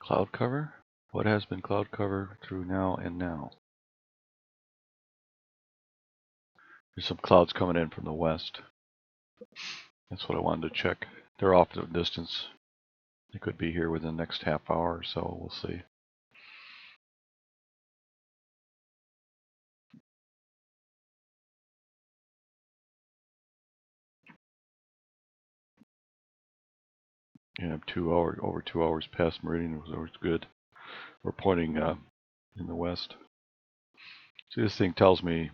Cloud cover? What has been cloud cover through now and now? There's some clouds coming in from the west. That's what I wanted to check. They're off the distance. They could be here within the next half hour or so. We'll see. Yeah, over 2 hours past meridian was good. We're pointing in the west. See, this thing tells me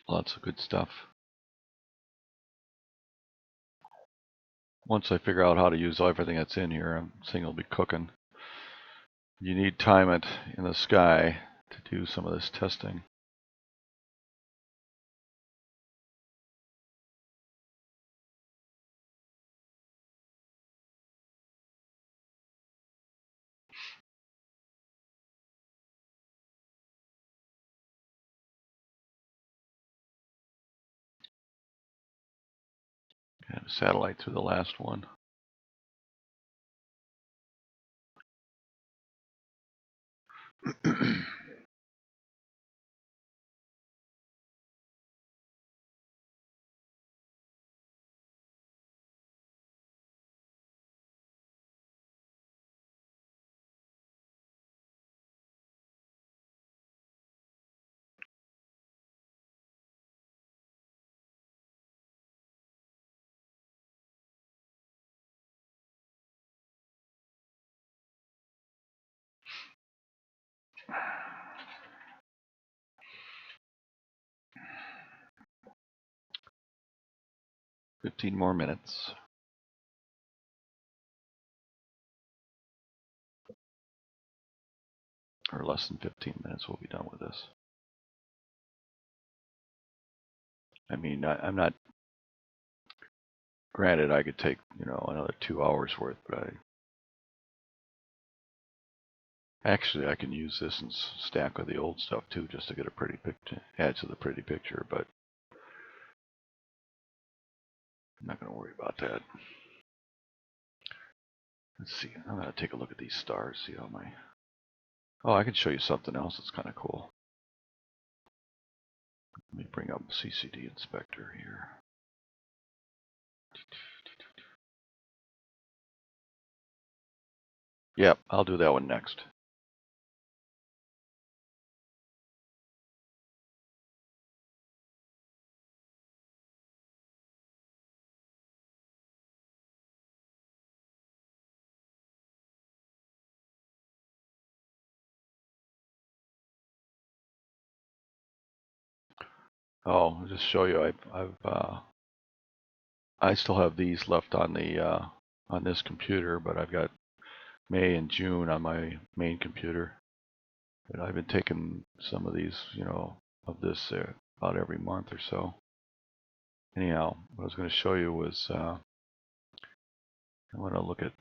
lots of good stuff. Once I figure out how to use everything that's in here, I'm thinking it'll be cooking. You need time it in the sky to do some of this testing. And a satellite through the last one. $15 more minutes. Or less than 15 minutes, we'll be done with this. I mean, I'm not. Granted, I could take another 2 hours worth, but actually I can use this and stack with the old stuff too, just to get a pretty picture, add to the pretty picture. But I'm not going to worry about that. Let's see. I'm going to take a look at these stars. See how my. Oh, I can show you something else that's kind of cool. Let me bring up CCD Inspector here. Yep, I'll do that one next. Oh, I'll just show you. I still have these left on the on this computer, but I've got May and June on my main computer. And I've been taking some of these, of this about every month or so. Anyhow, what I was going to show you was I want to look at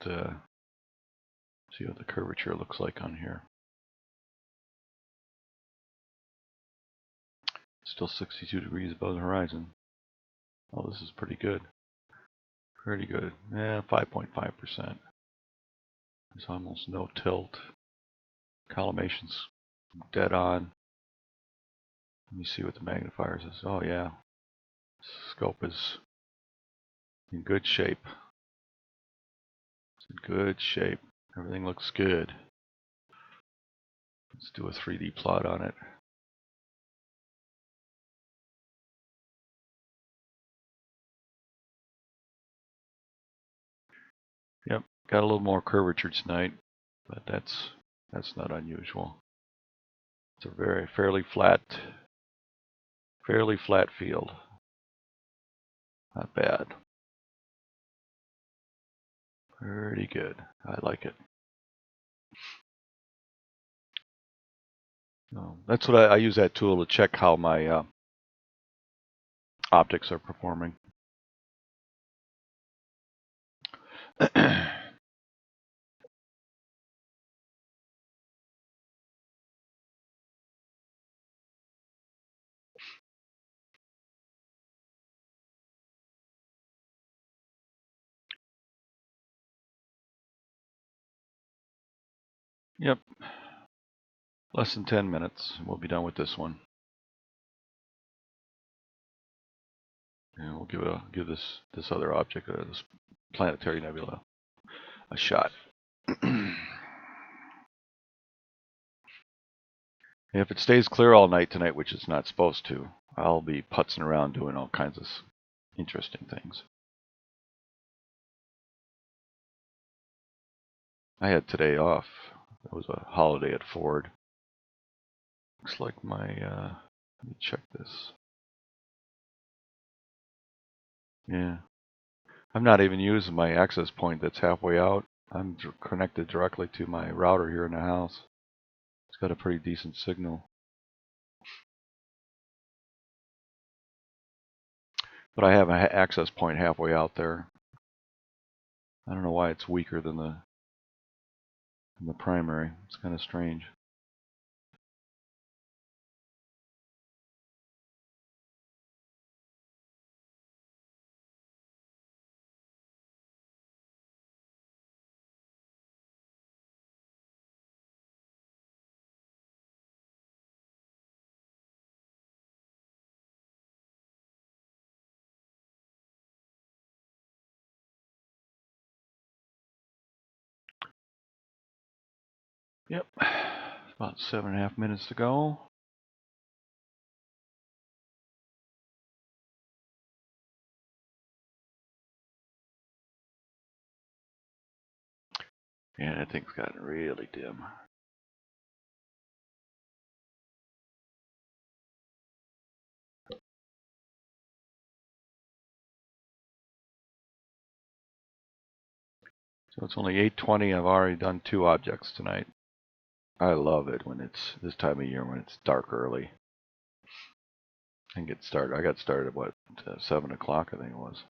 see what the curvature looks like on here. Still 62 degrees above the horizon. Oh, this is pretty good. Pretty good. Yeah, 5.5%. There's almost no tilt. Collimation's dead on. Let me see what the magnifier says. Oh yeah, scope is in good shape. It's in good shape. Everything looks good. Let's do a 3D plot on it. Yep, got a little more curvature tonight, but that's not unusual. It's a fairly flat field. Not bad. Pretty good. I like it. That's what I use that tool to check how my optics are performing. Yep. Less than 10 minutes. We'll be done with this one. And we'll give this other object, this planetary nebula, a shot. If it stays clear all night tonight, which it's not supposed to, I'll be putzing around doing all kinds of interesting things. I had today off. It was a holiday at Ford. Looks like my, let me check this. Yeah. I'm not even using my access point that's halfway out. I'm connected directly to my router here in the house. It's got a pretty decent signal. But I have an access point halfway out there. I don't know why it's weaker than the primary. It's kind of strange. Yep. About 7.5 minutes to go. Yeah, that thing's gotten really dim. So it's only 8:20. I've already done 2 objects tonight. I love it when it's this time of year when it's dark early. And get started. I got started at what, 7 o'clock I think it was.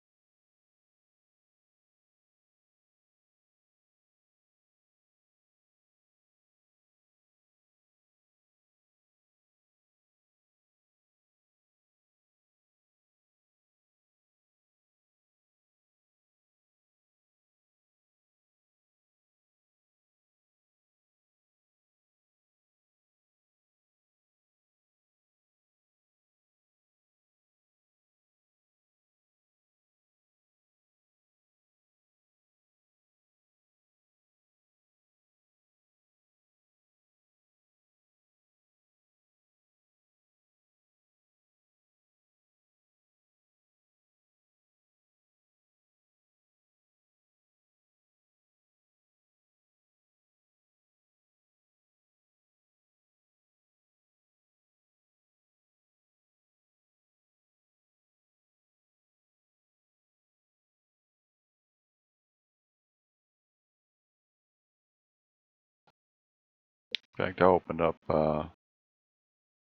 In fact, I opened up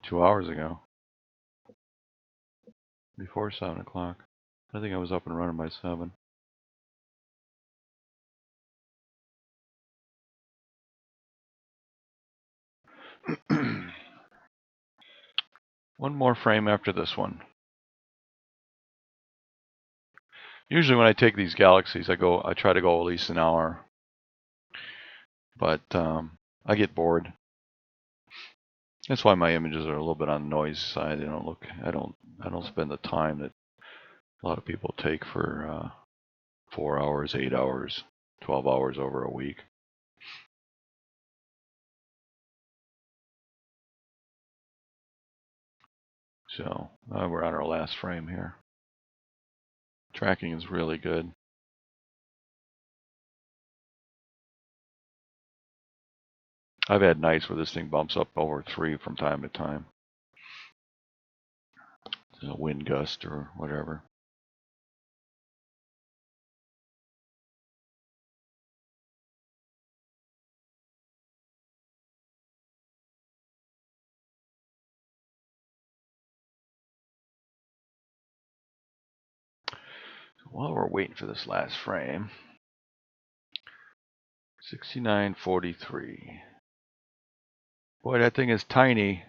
2 hours ago, before 7 o'clock. I think I was up and running by 7. One more frame after this one. Usually when I take these galaxies, I try to go at least an hour. But I get bored. That's why my images are a little bit on the noise side. They don't look. I don't spend the time that a lot of people take for 4 hours, 8 hours, 12 hours over a week. So we're on our last frame here. Tracking is really good. I've had nights where this thing bumps up over 3 from time to time. A wind gust or whatever. While we're waiting for this last frame, 6943. Boy, that thing is tiny.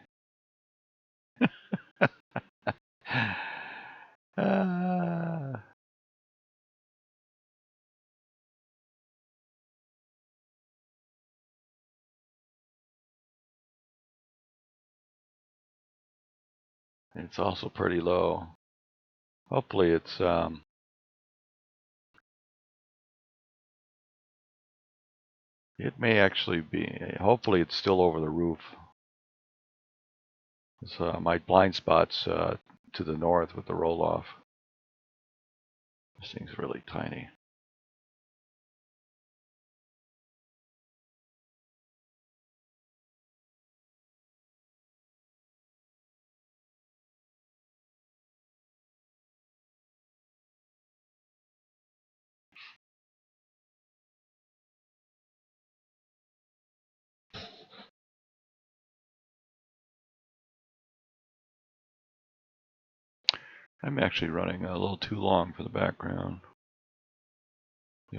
It's also pretty low. Hopefully it's it may actually be. Hopefully it's still over the roof. My blind spot's to the north with the roll off. This thing's really tiny. I'm actually running a little too long for the background.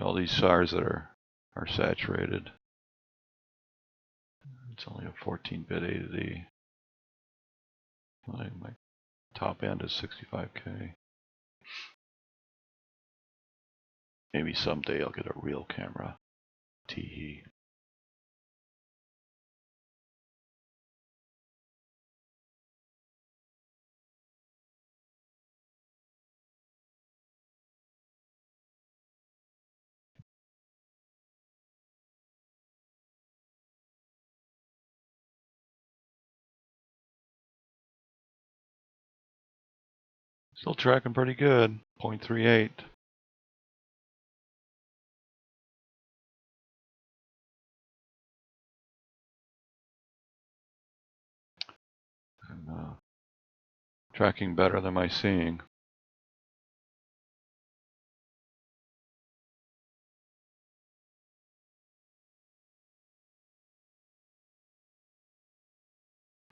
All these SARs that are saturated. It's only a 14-bit A to D. My top end is 65K. Maybe someday I'll get a real camera. Tee-hee. Still tracking pretty good. 0.38. I'm tracking better than my seeing.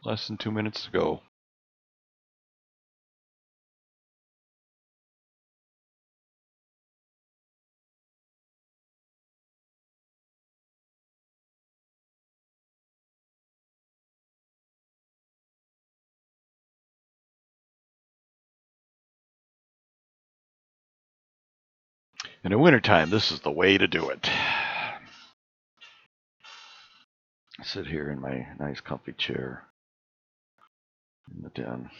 Less than 2 minutes to go. In the wintertime, this is the way to do it. I sit here in my nice comfy chair in the den.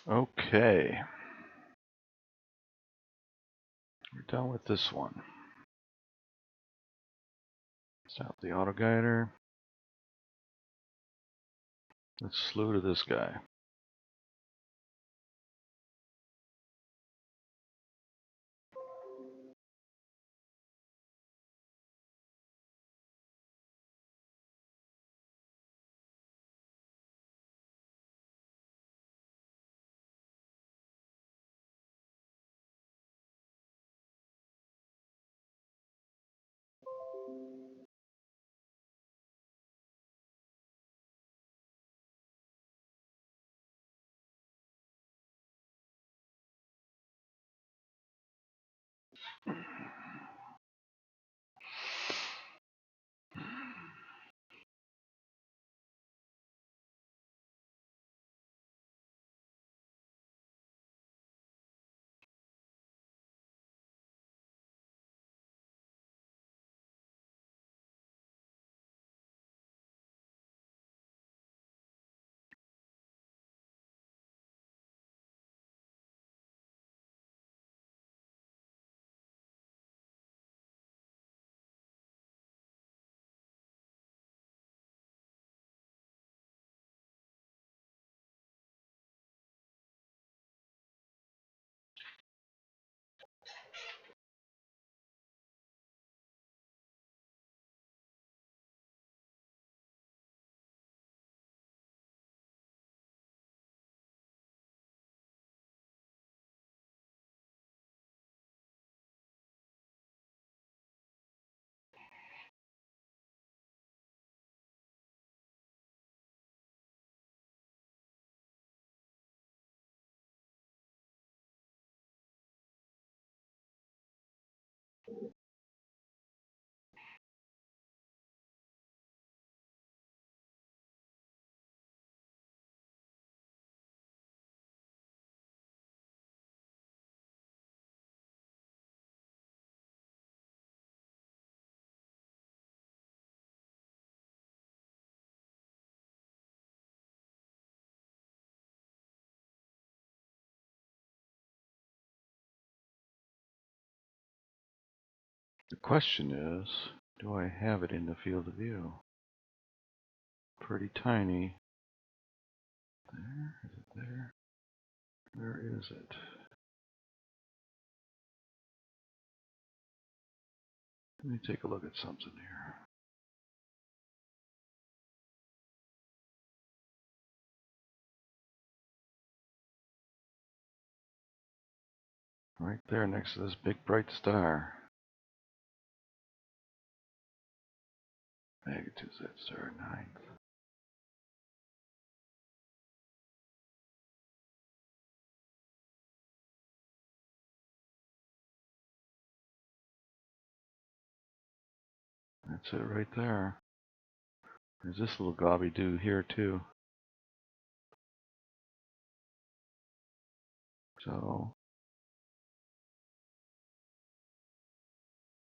Okay. We're done with this one. Stop the auto guider. Let's slew to this guy. The question is, do I have it in the field of view? Pretty tiny. There, is it there? Where is it? Let me take a look at something here. Right there next to this big bright star. Magnitude's that star, 9th. That's it right there. There's this little gobby-doo here too. So,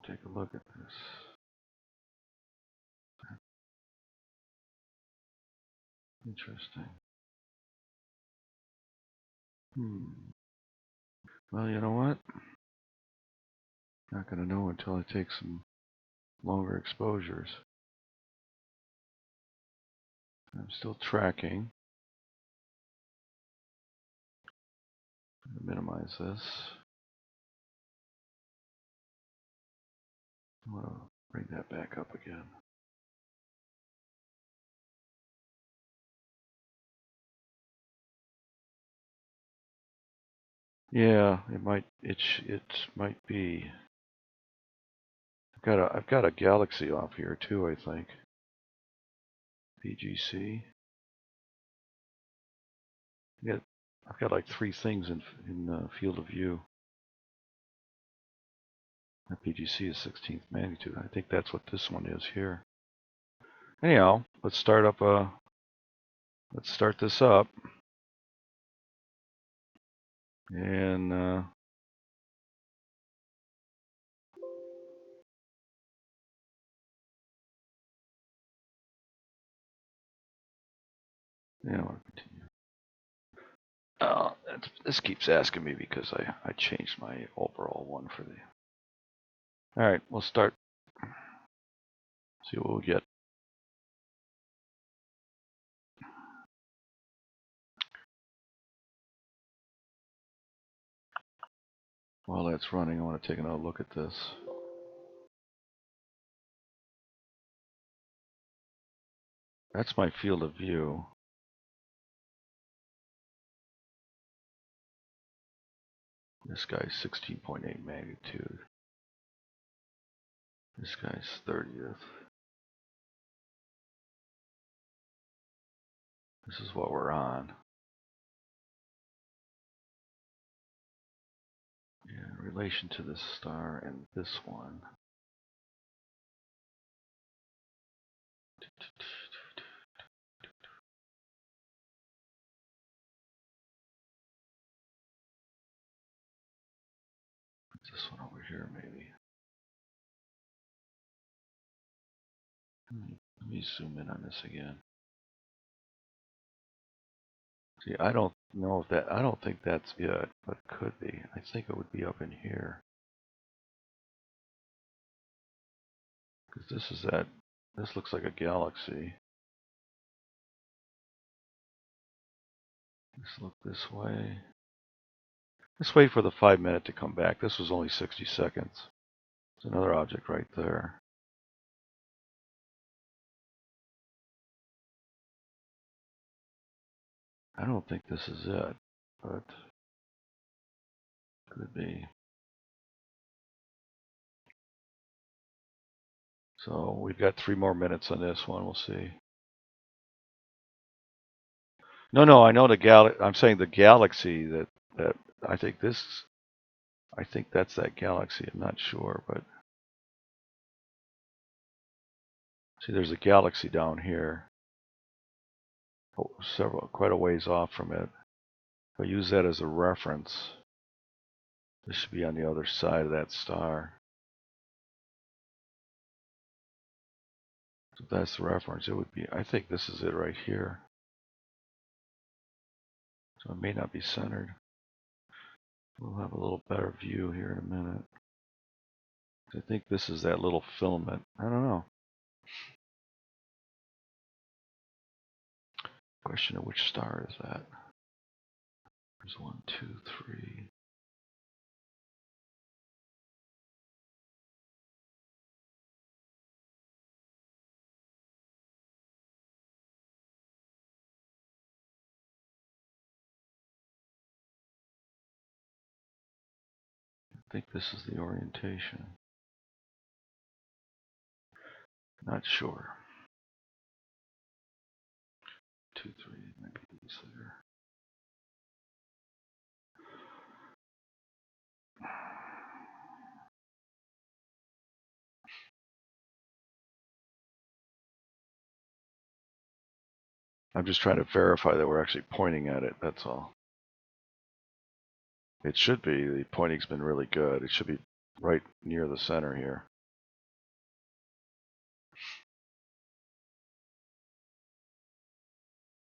take a look at this. Interesting. Well, you know what? Not going to know until I take some longer exposures. I'm still tracking. I'm going to minimize this. I want to bring that back up again. Yeah, it might be. I've got a galaxy off here too, I think. PGC. Yeah, I've got like 3 things in field of view. That PGC is 16th magnitude. I think that's what this one is here. Anyhow, let's start this up. And yeah, I want to continue. This keeps asking me because I changed my overall one for the. All right, we'll start. See what we'll get. While that's running, I want to take another look at this. That's my field of view. This guy's 16.8 magnitude. This guy's 30th. This is what we're on. In relation to this star and this one. What's this one over here, maybe? Let me zoom in on this again. See, I don't know if that, I don't think that's it, but it could be. I think it would be up in here. Because this looks like a galaxy. Let's look this way. Let's wait for the 5-minute to come back. This was only 60 seconds. There's another object right there. I don't think this is it, but could be. So we've got 3 more minutes on this one. We'll see. No, I know I'm saying the galaxy that I think that's that galaxy. I'm not sure, but see, there's a galaxy down here, quite a ways off from it. If I use that as a reference, this should be on the other side of that star. So if that's the reference, it would be, I think this is it right here. So it may not be centered. We'll have a little better view here in a minute. I think this is that little filament. I don't know. Question of which star is that? There's 1, 2, 3. I think this is the orientation. Not sure. 2, 3, maybe these there. I'm just trying to verify that we're actually pointing at it, that's all. It should be. The pointing's been really good. It should be right near the center here.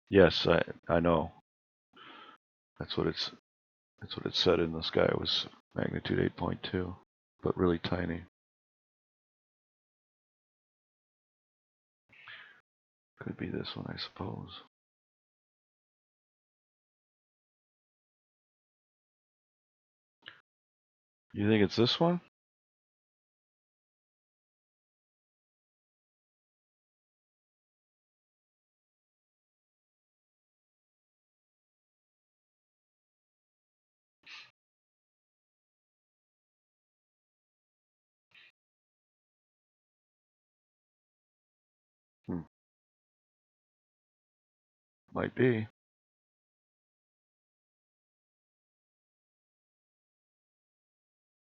Yes, I know. That's what it said in the sky. It was magnitude 8.2, but really tiny. Could be this one, I suppose. You think it's this one? Might be.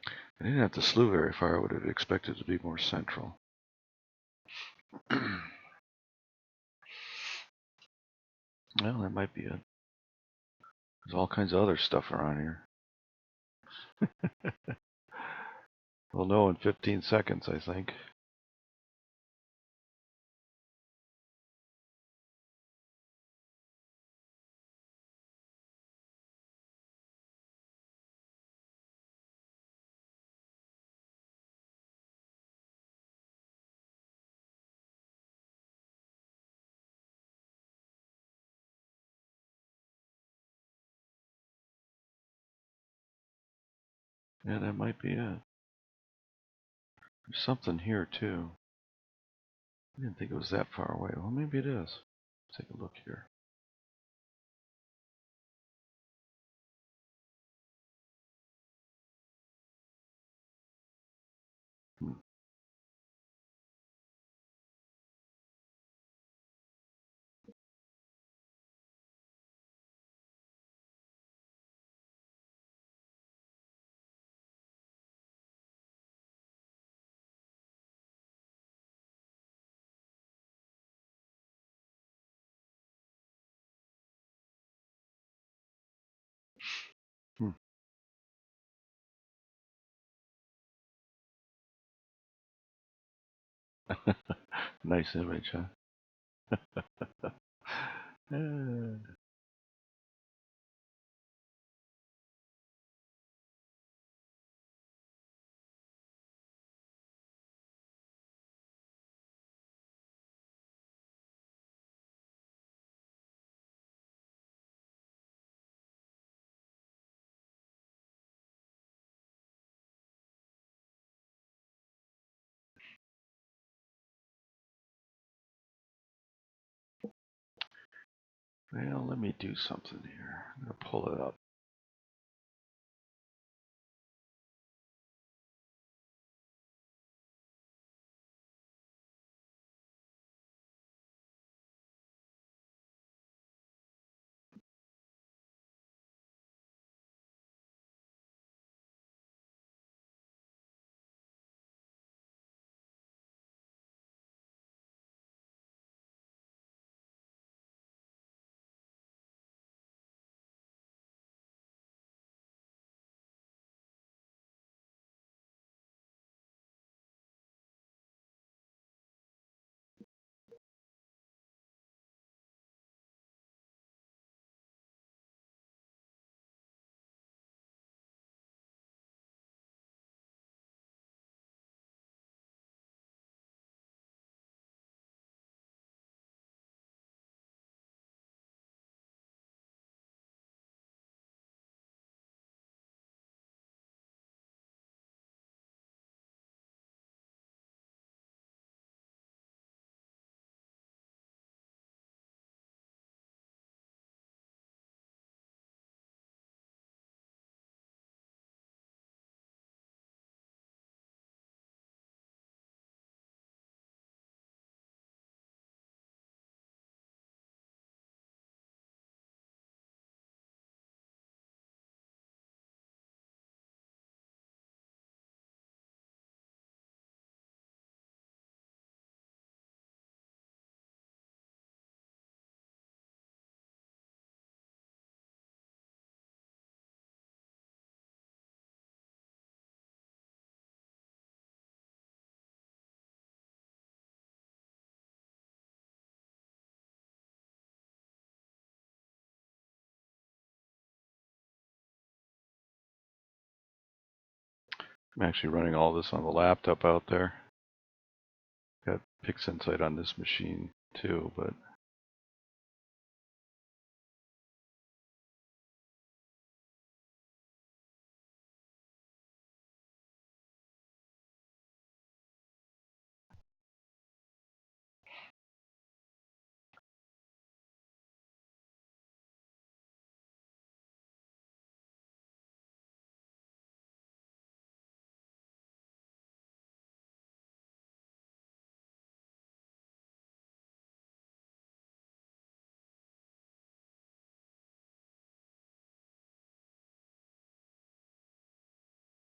I didn't have to slew very far. I would have expected to be more central. Well, that might be it. There's all kinds of other stuff around here. We'll know in 15 seconds, I think. Yeah, that might be it. There's something here, too. I didn't think it was that far away. Well, maybe it is. Let's take a look here. Nice image, huh? Well, let me do something here. I'm going to pull it up. I'm actually running all this on the laptop out there. Got PixInsight on this machine too, but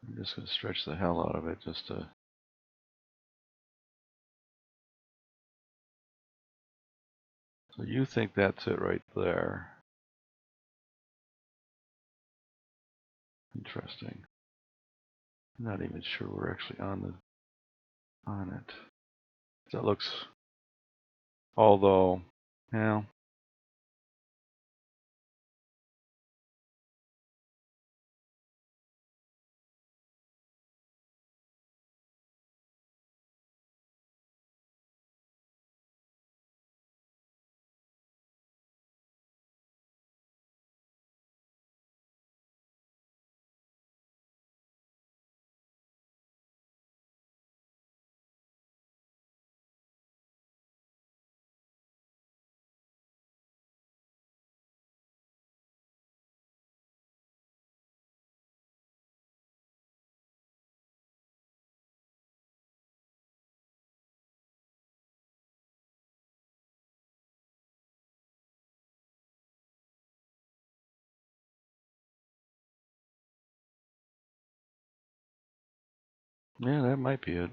I'm just going to stretch the hell out of it just to. So you think that's it right there? Interesting. I'm not even sure we're actually on it. That looks, although, yeah. Yeah, that might be it.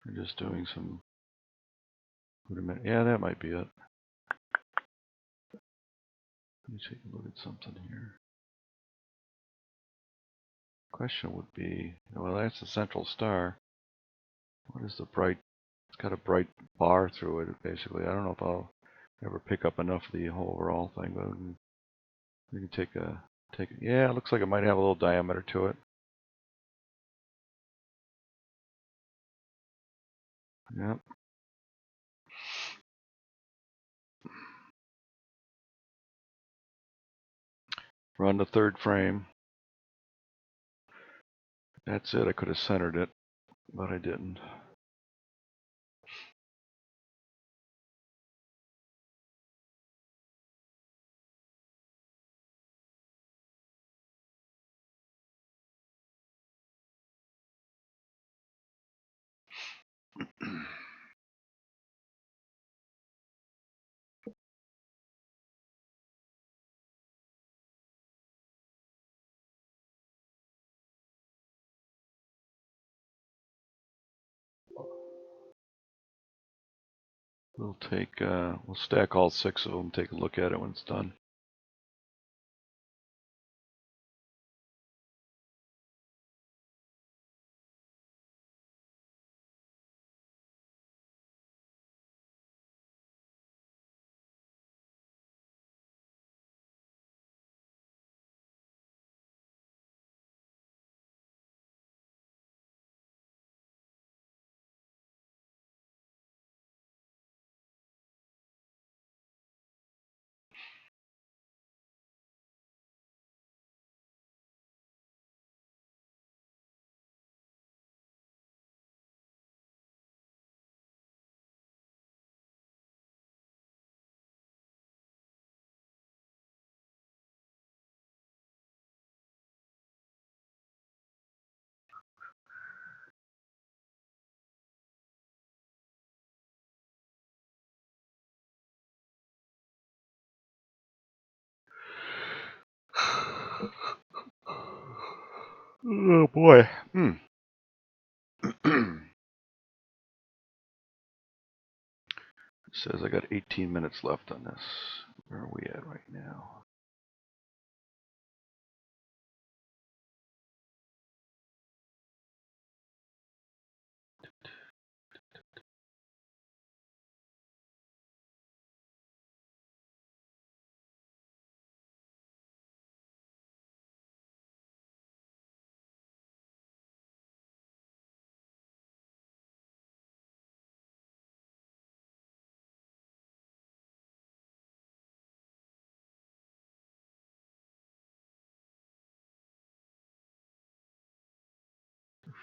We're just doing some. Wait a minute. Yeah, that might be it. Let me take a look at something here. Question would be, well, that's the central star. What is the bright? It's got a bright bar through it, basically. I don't know if I'll ever pick up enough of the whole overall thing, but we can take a. Yeah, it looks like it might have a little diameter to it. Yep. Run the third frame. That's it. I could have centered it, but I didn't. We'll stack all 6 of them, take a look at it when it's done. Oh boy. It says I got 18 minutes left on this. Where are we at right now?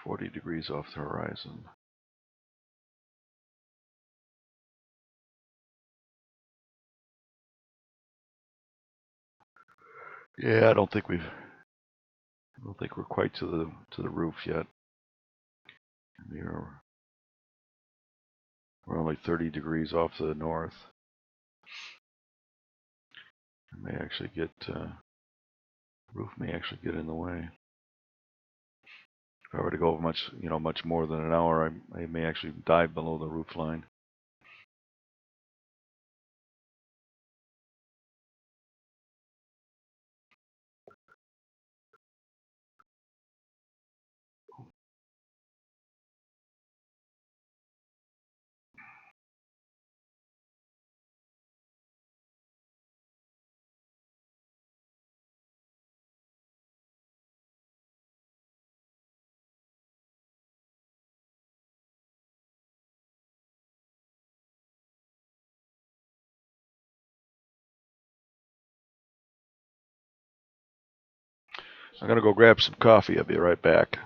40 degrees off the horizon. Yeah, I don't think we're quite to the roof yet. We're only 30 degrees off to the north. It may actually get roof may actually get in the way. If I were to go much more than an hour, I may actually dive below the roof line. I'm gonna go grab some coffee. I'll be right back.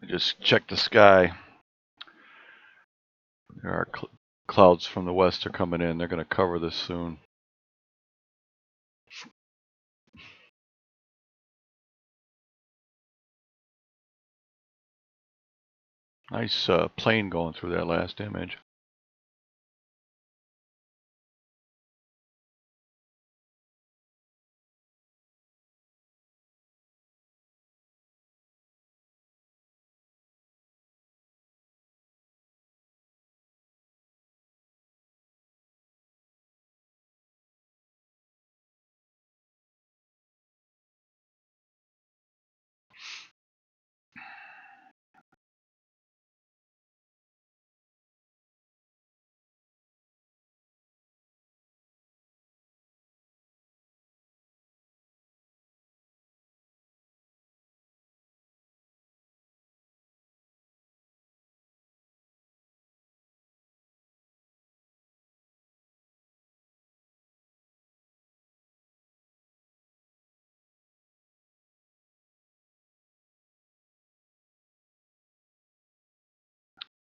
Just check the sky. There are clouds from the west are coming in. They're going to cover this soon. Nice plane going through that last image.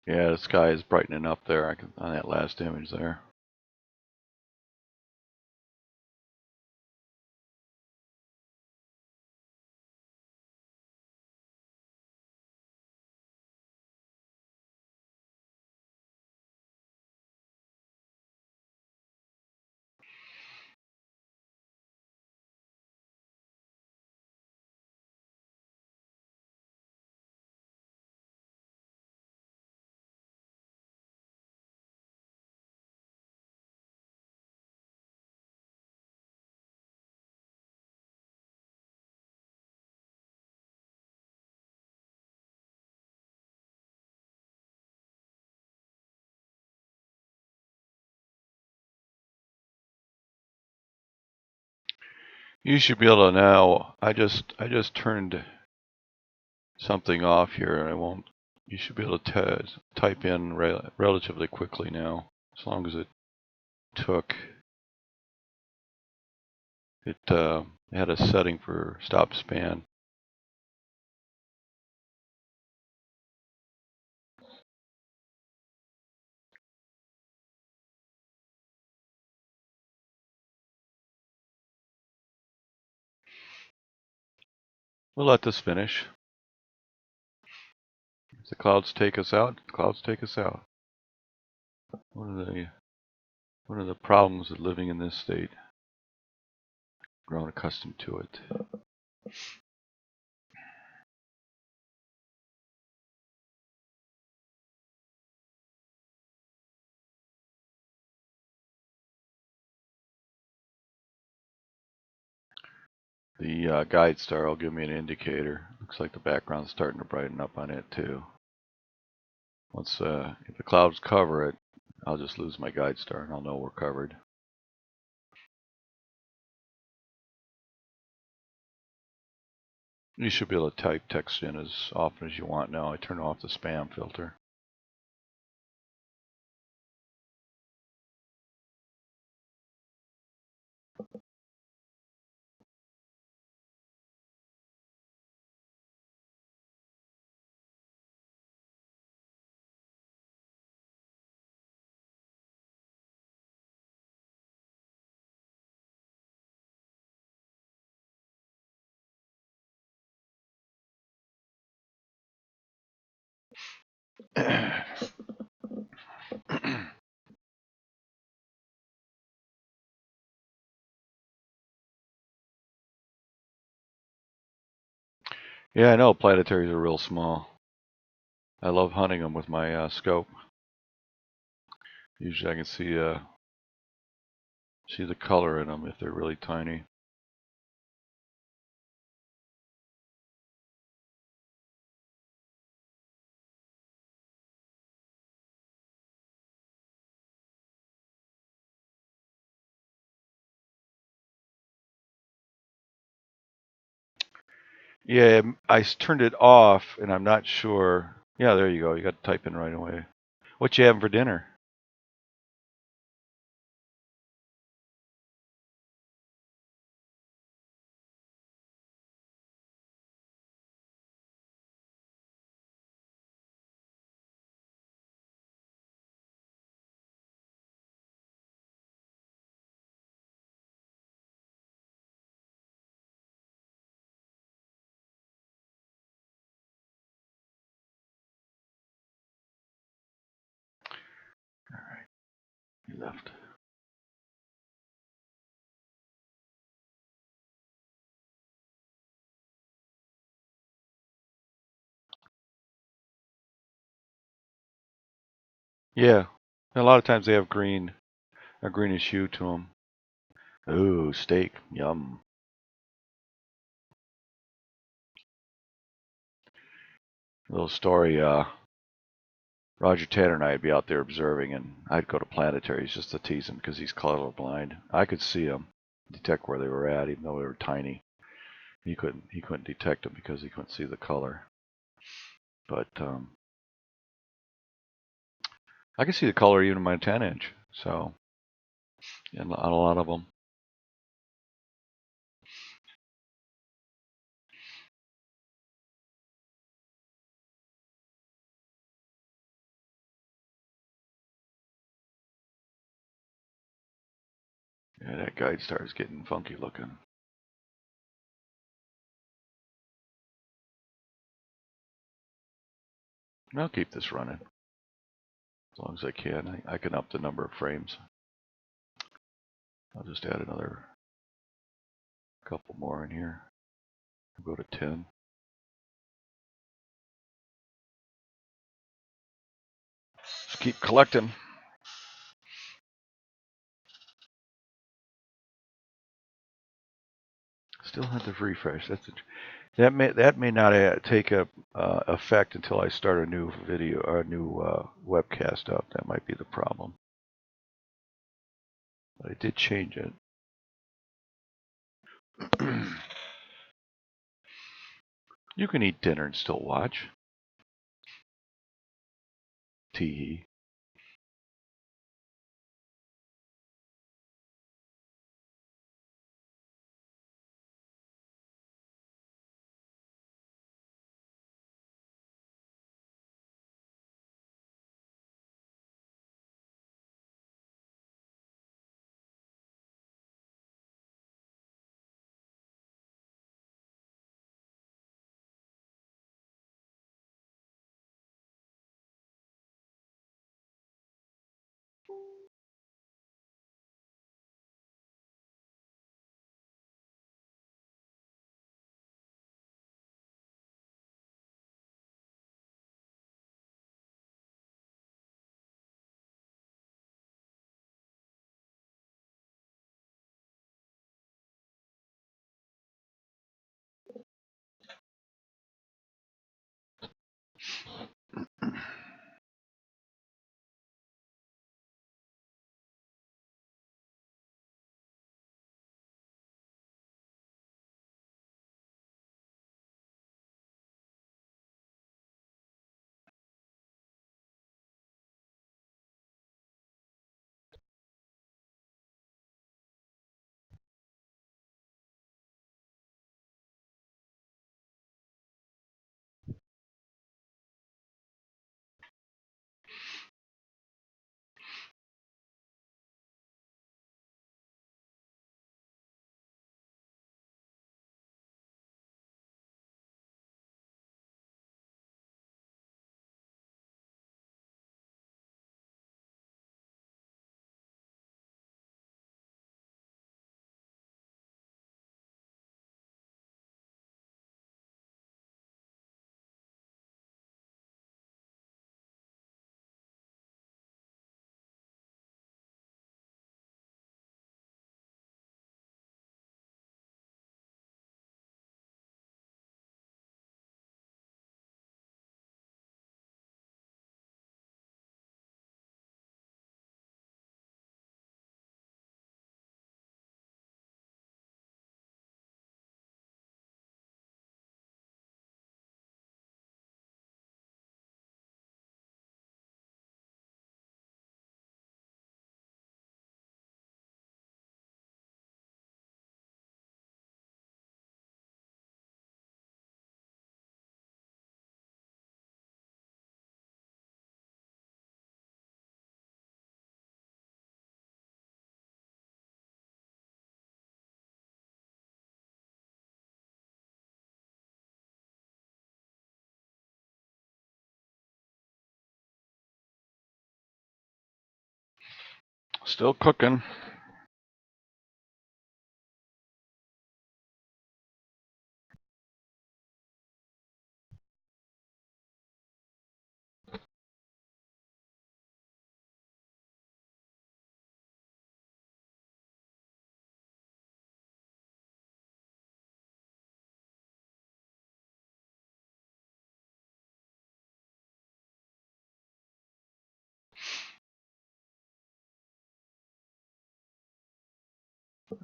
Yeah, the sky is brightening up there on that last image there. You should be able to now. I just turned something off here, and I won't. You should be able to type in relatively quickly now, as long as it took. It had a setting for stop span. We'll let this finish. If the clouds take us out, the clouds take us out. One of the problems of living in this state. Grown accustomed to it. The guide star will give me an indicator. Looks like the background's starting to brighten up on it too. Once if the clouds cover it, I'll just lose my guide star and I'll know we're covered. You should be able to type text in as often as you want now. I turn off the spam filter. Yeah, I know planetaries are real small. I love hunting them with my scope. Usually I can see the color in them if they're really tiny. Yeah, I turned it off and I'm not sure. Yeah, there you go. You got to type in right away. What you having for dinner? He left. Yeah. A lot of times they have a greenish hue to them. Ooh, steak. Yum. Little story, Roger Tanner and I would be out there observing, and I'd go to planetaries just to tease him because he's colorblind. I could see them, detect where they were at, even though they were tiny. He couldn't detect them because he couldn't see the color. But I could see the color even in my 10-inch. So, on a lot of them. Yeah, that guide starts getting funky looking. I'll keep this running as long as I can. I can up the number of frames. I'll just add another couple more in here. I'll go to 10. Just keep collecting. Still have to refresh. That may not take effect until I start a new video or a new webcast up. That might be the problem. But I did change it. You can eat dinner and still watch. Tee. Still cooking.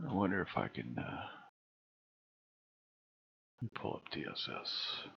I wonder if I can pull up DSS.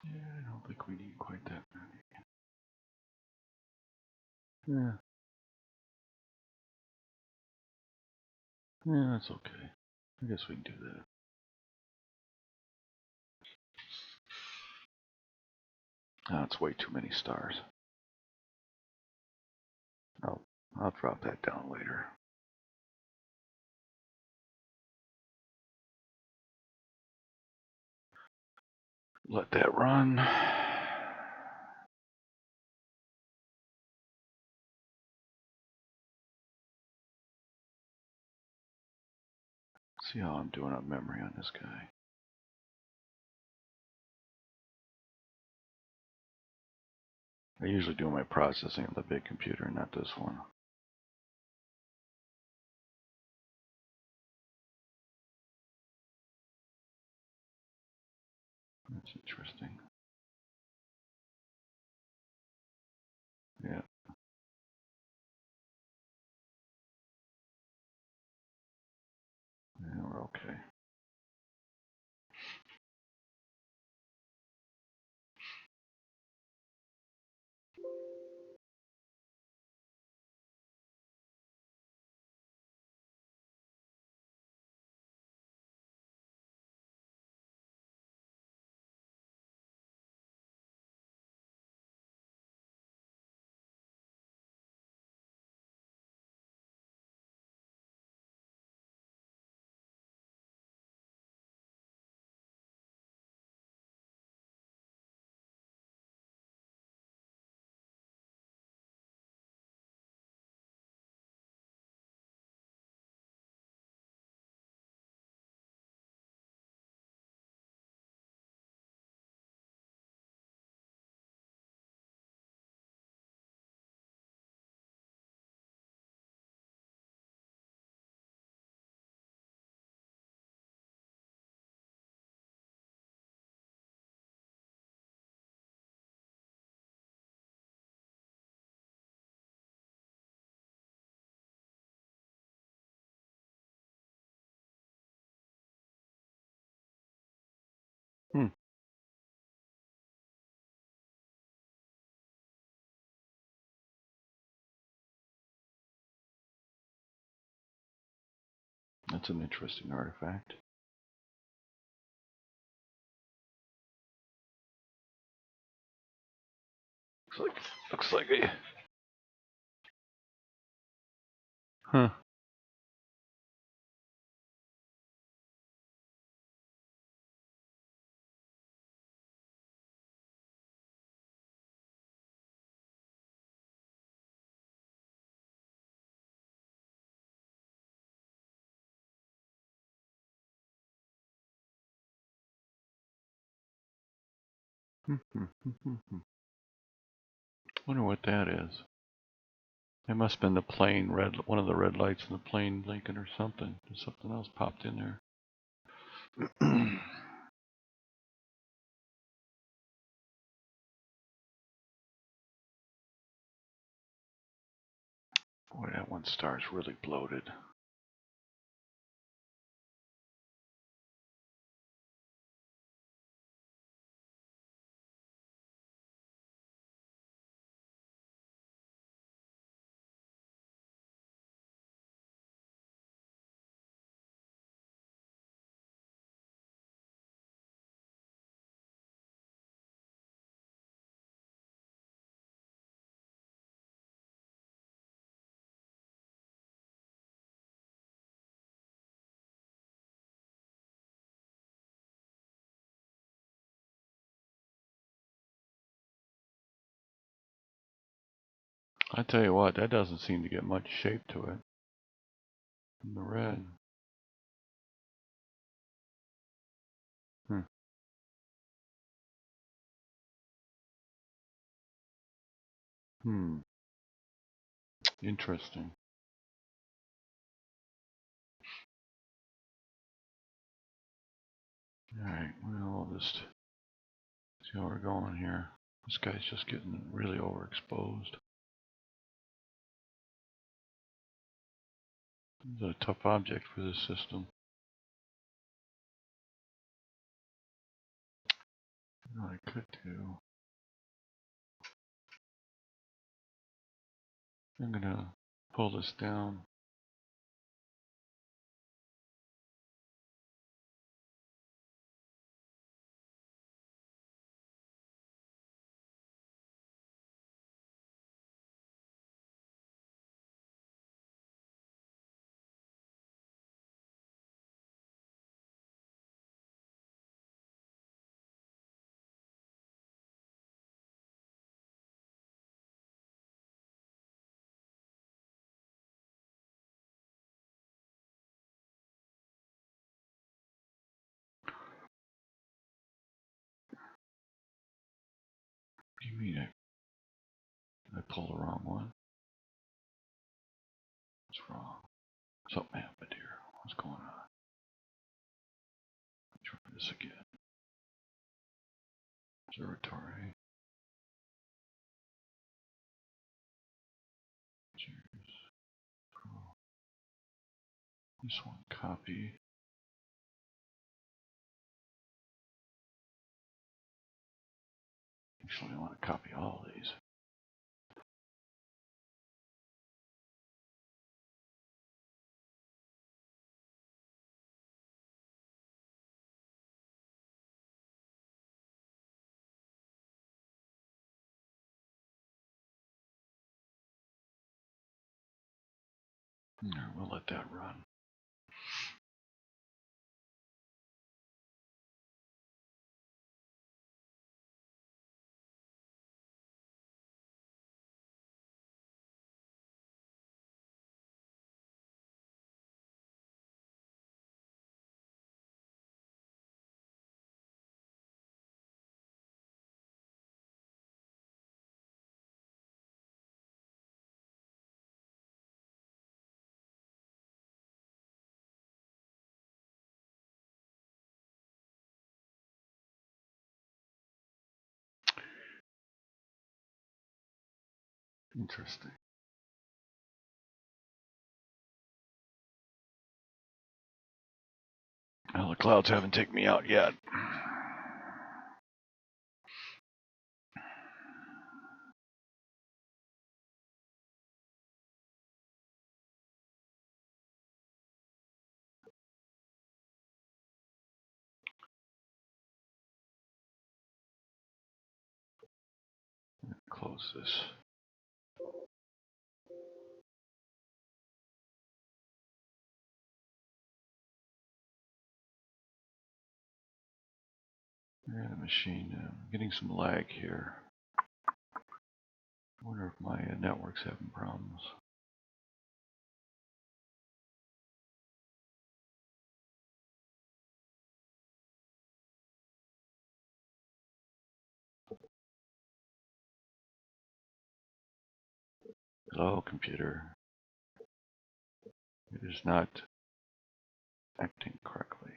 Yeah, I don't think we need quite that many. Yeah, yeah, that's okay. I guess we can do that. That's way too many stars. I'll drop that down later. Let that run. See how I'm doing on memory on this guy. I usually do my processing on the big computer, not this one. That's interesting. Yeah. Yeah, we're okay. Hmm. That's an interesting artifact. Looks like a. Huh. Wonder what that is. It must have been the plane red, one of the red lights in the plane blinking or something. Something else popped in there. Boy, that one star is really bloated. I tell you what, that doesn't seem to get much shape to it. In the red. Hmm. Interesting. Alright, well, I'll just see how we're going here. This guy's just getting really overexposed. This is a tough object for this system. What I could do, I'm gonna pull this down. What do you mean I pulled the wrong one? What's wrong? Something happened here. What's going on? Try this again. Observatory. Cheers. This one, copy. Actually, I want to copy all of these. We'll let that run. Interesting. Well, the clouds haven't taken me out yet. Close this. Yeah, the machine. I'm getting some lag here. I wonder if my network's having problems. Hello, computer. It is not acting correctly.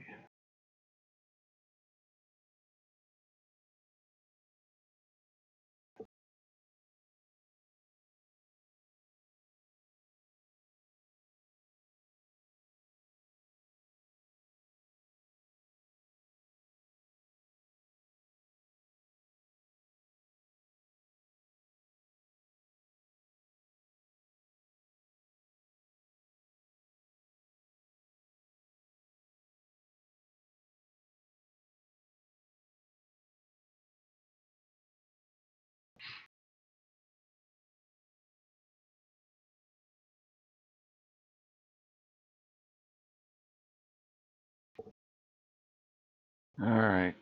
All right.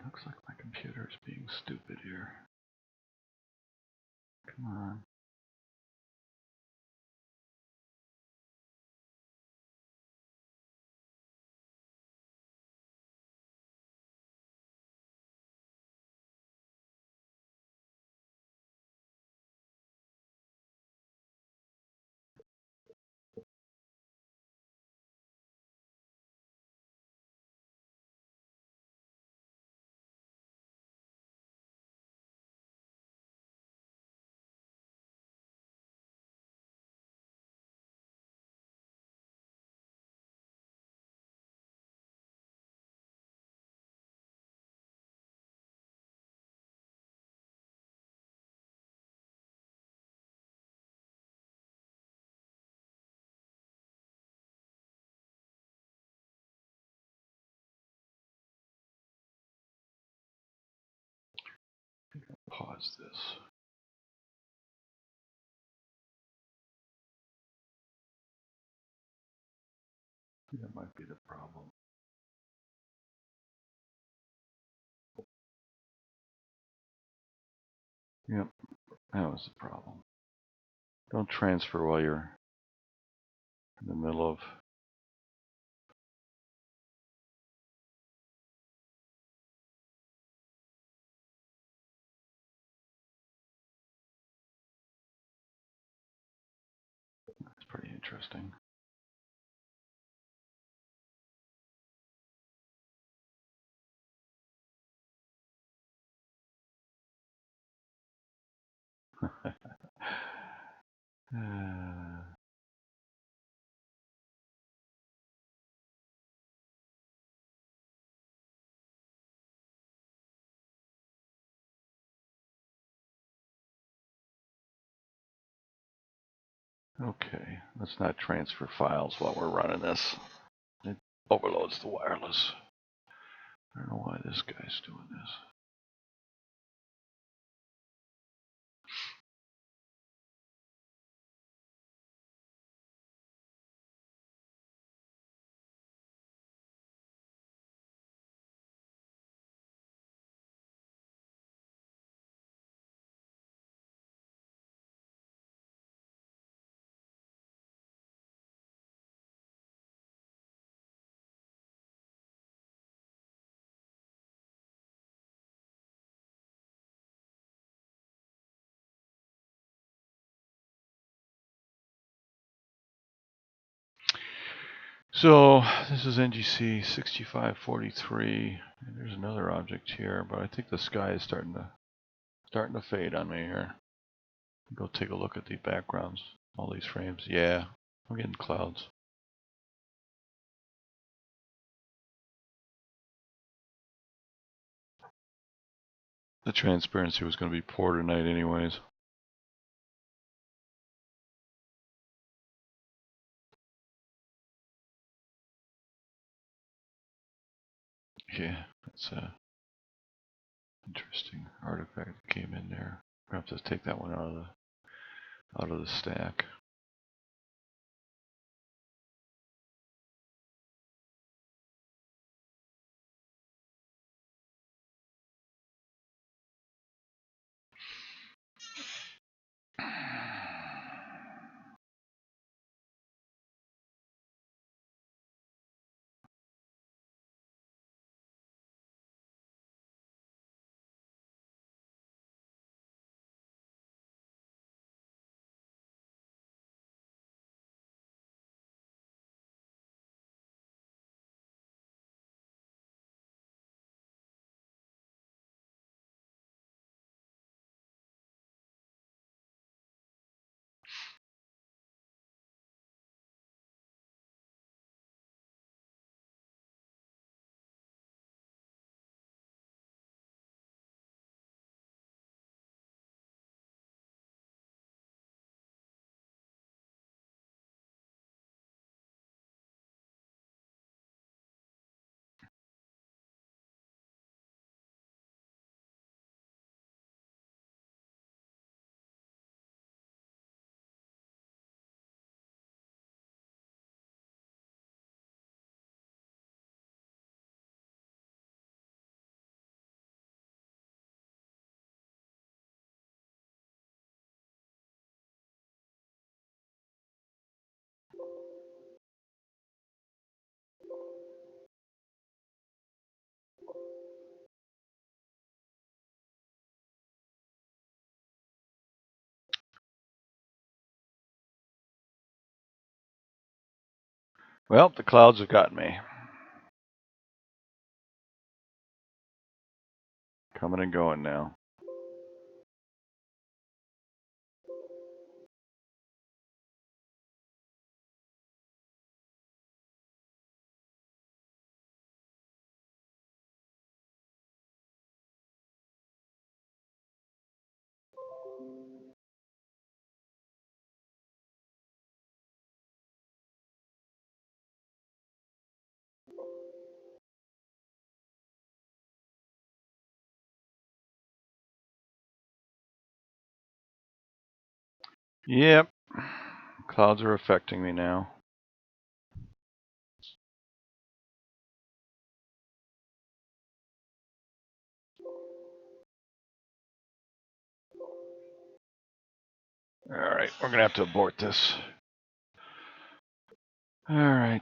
Looks like my computer is being stupid here. Come on. Pause this. That might be the problem. Yep, that was the problem. Don't transfer while you're in the middle of. It's pretty interesting. Okay, let's not transfer files while we're running this. It overloads the wireless. I don't know why this guy's doing this. So this is NGC 6543, and there's another object here, but I think the sky is starting to fade on me here. Go take a look at the backgrounds, all these frames. Yeah, I'm getting clouds. The transparency was going to be poor tonight anyways. Yeah, that's a interesting artifact that came in there. Perhaps let's take that one out of the stack. Well, the clouds have got me. Coming and going now. Yep. Clouds are affecting me now. All right, we're going to have to abort this. All right.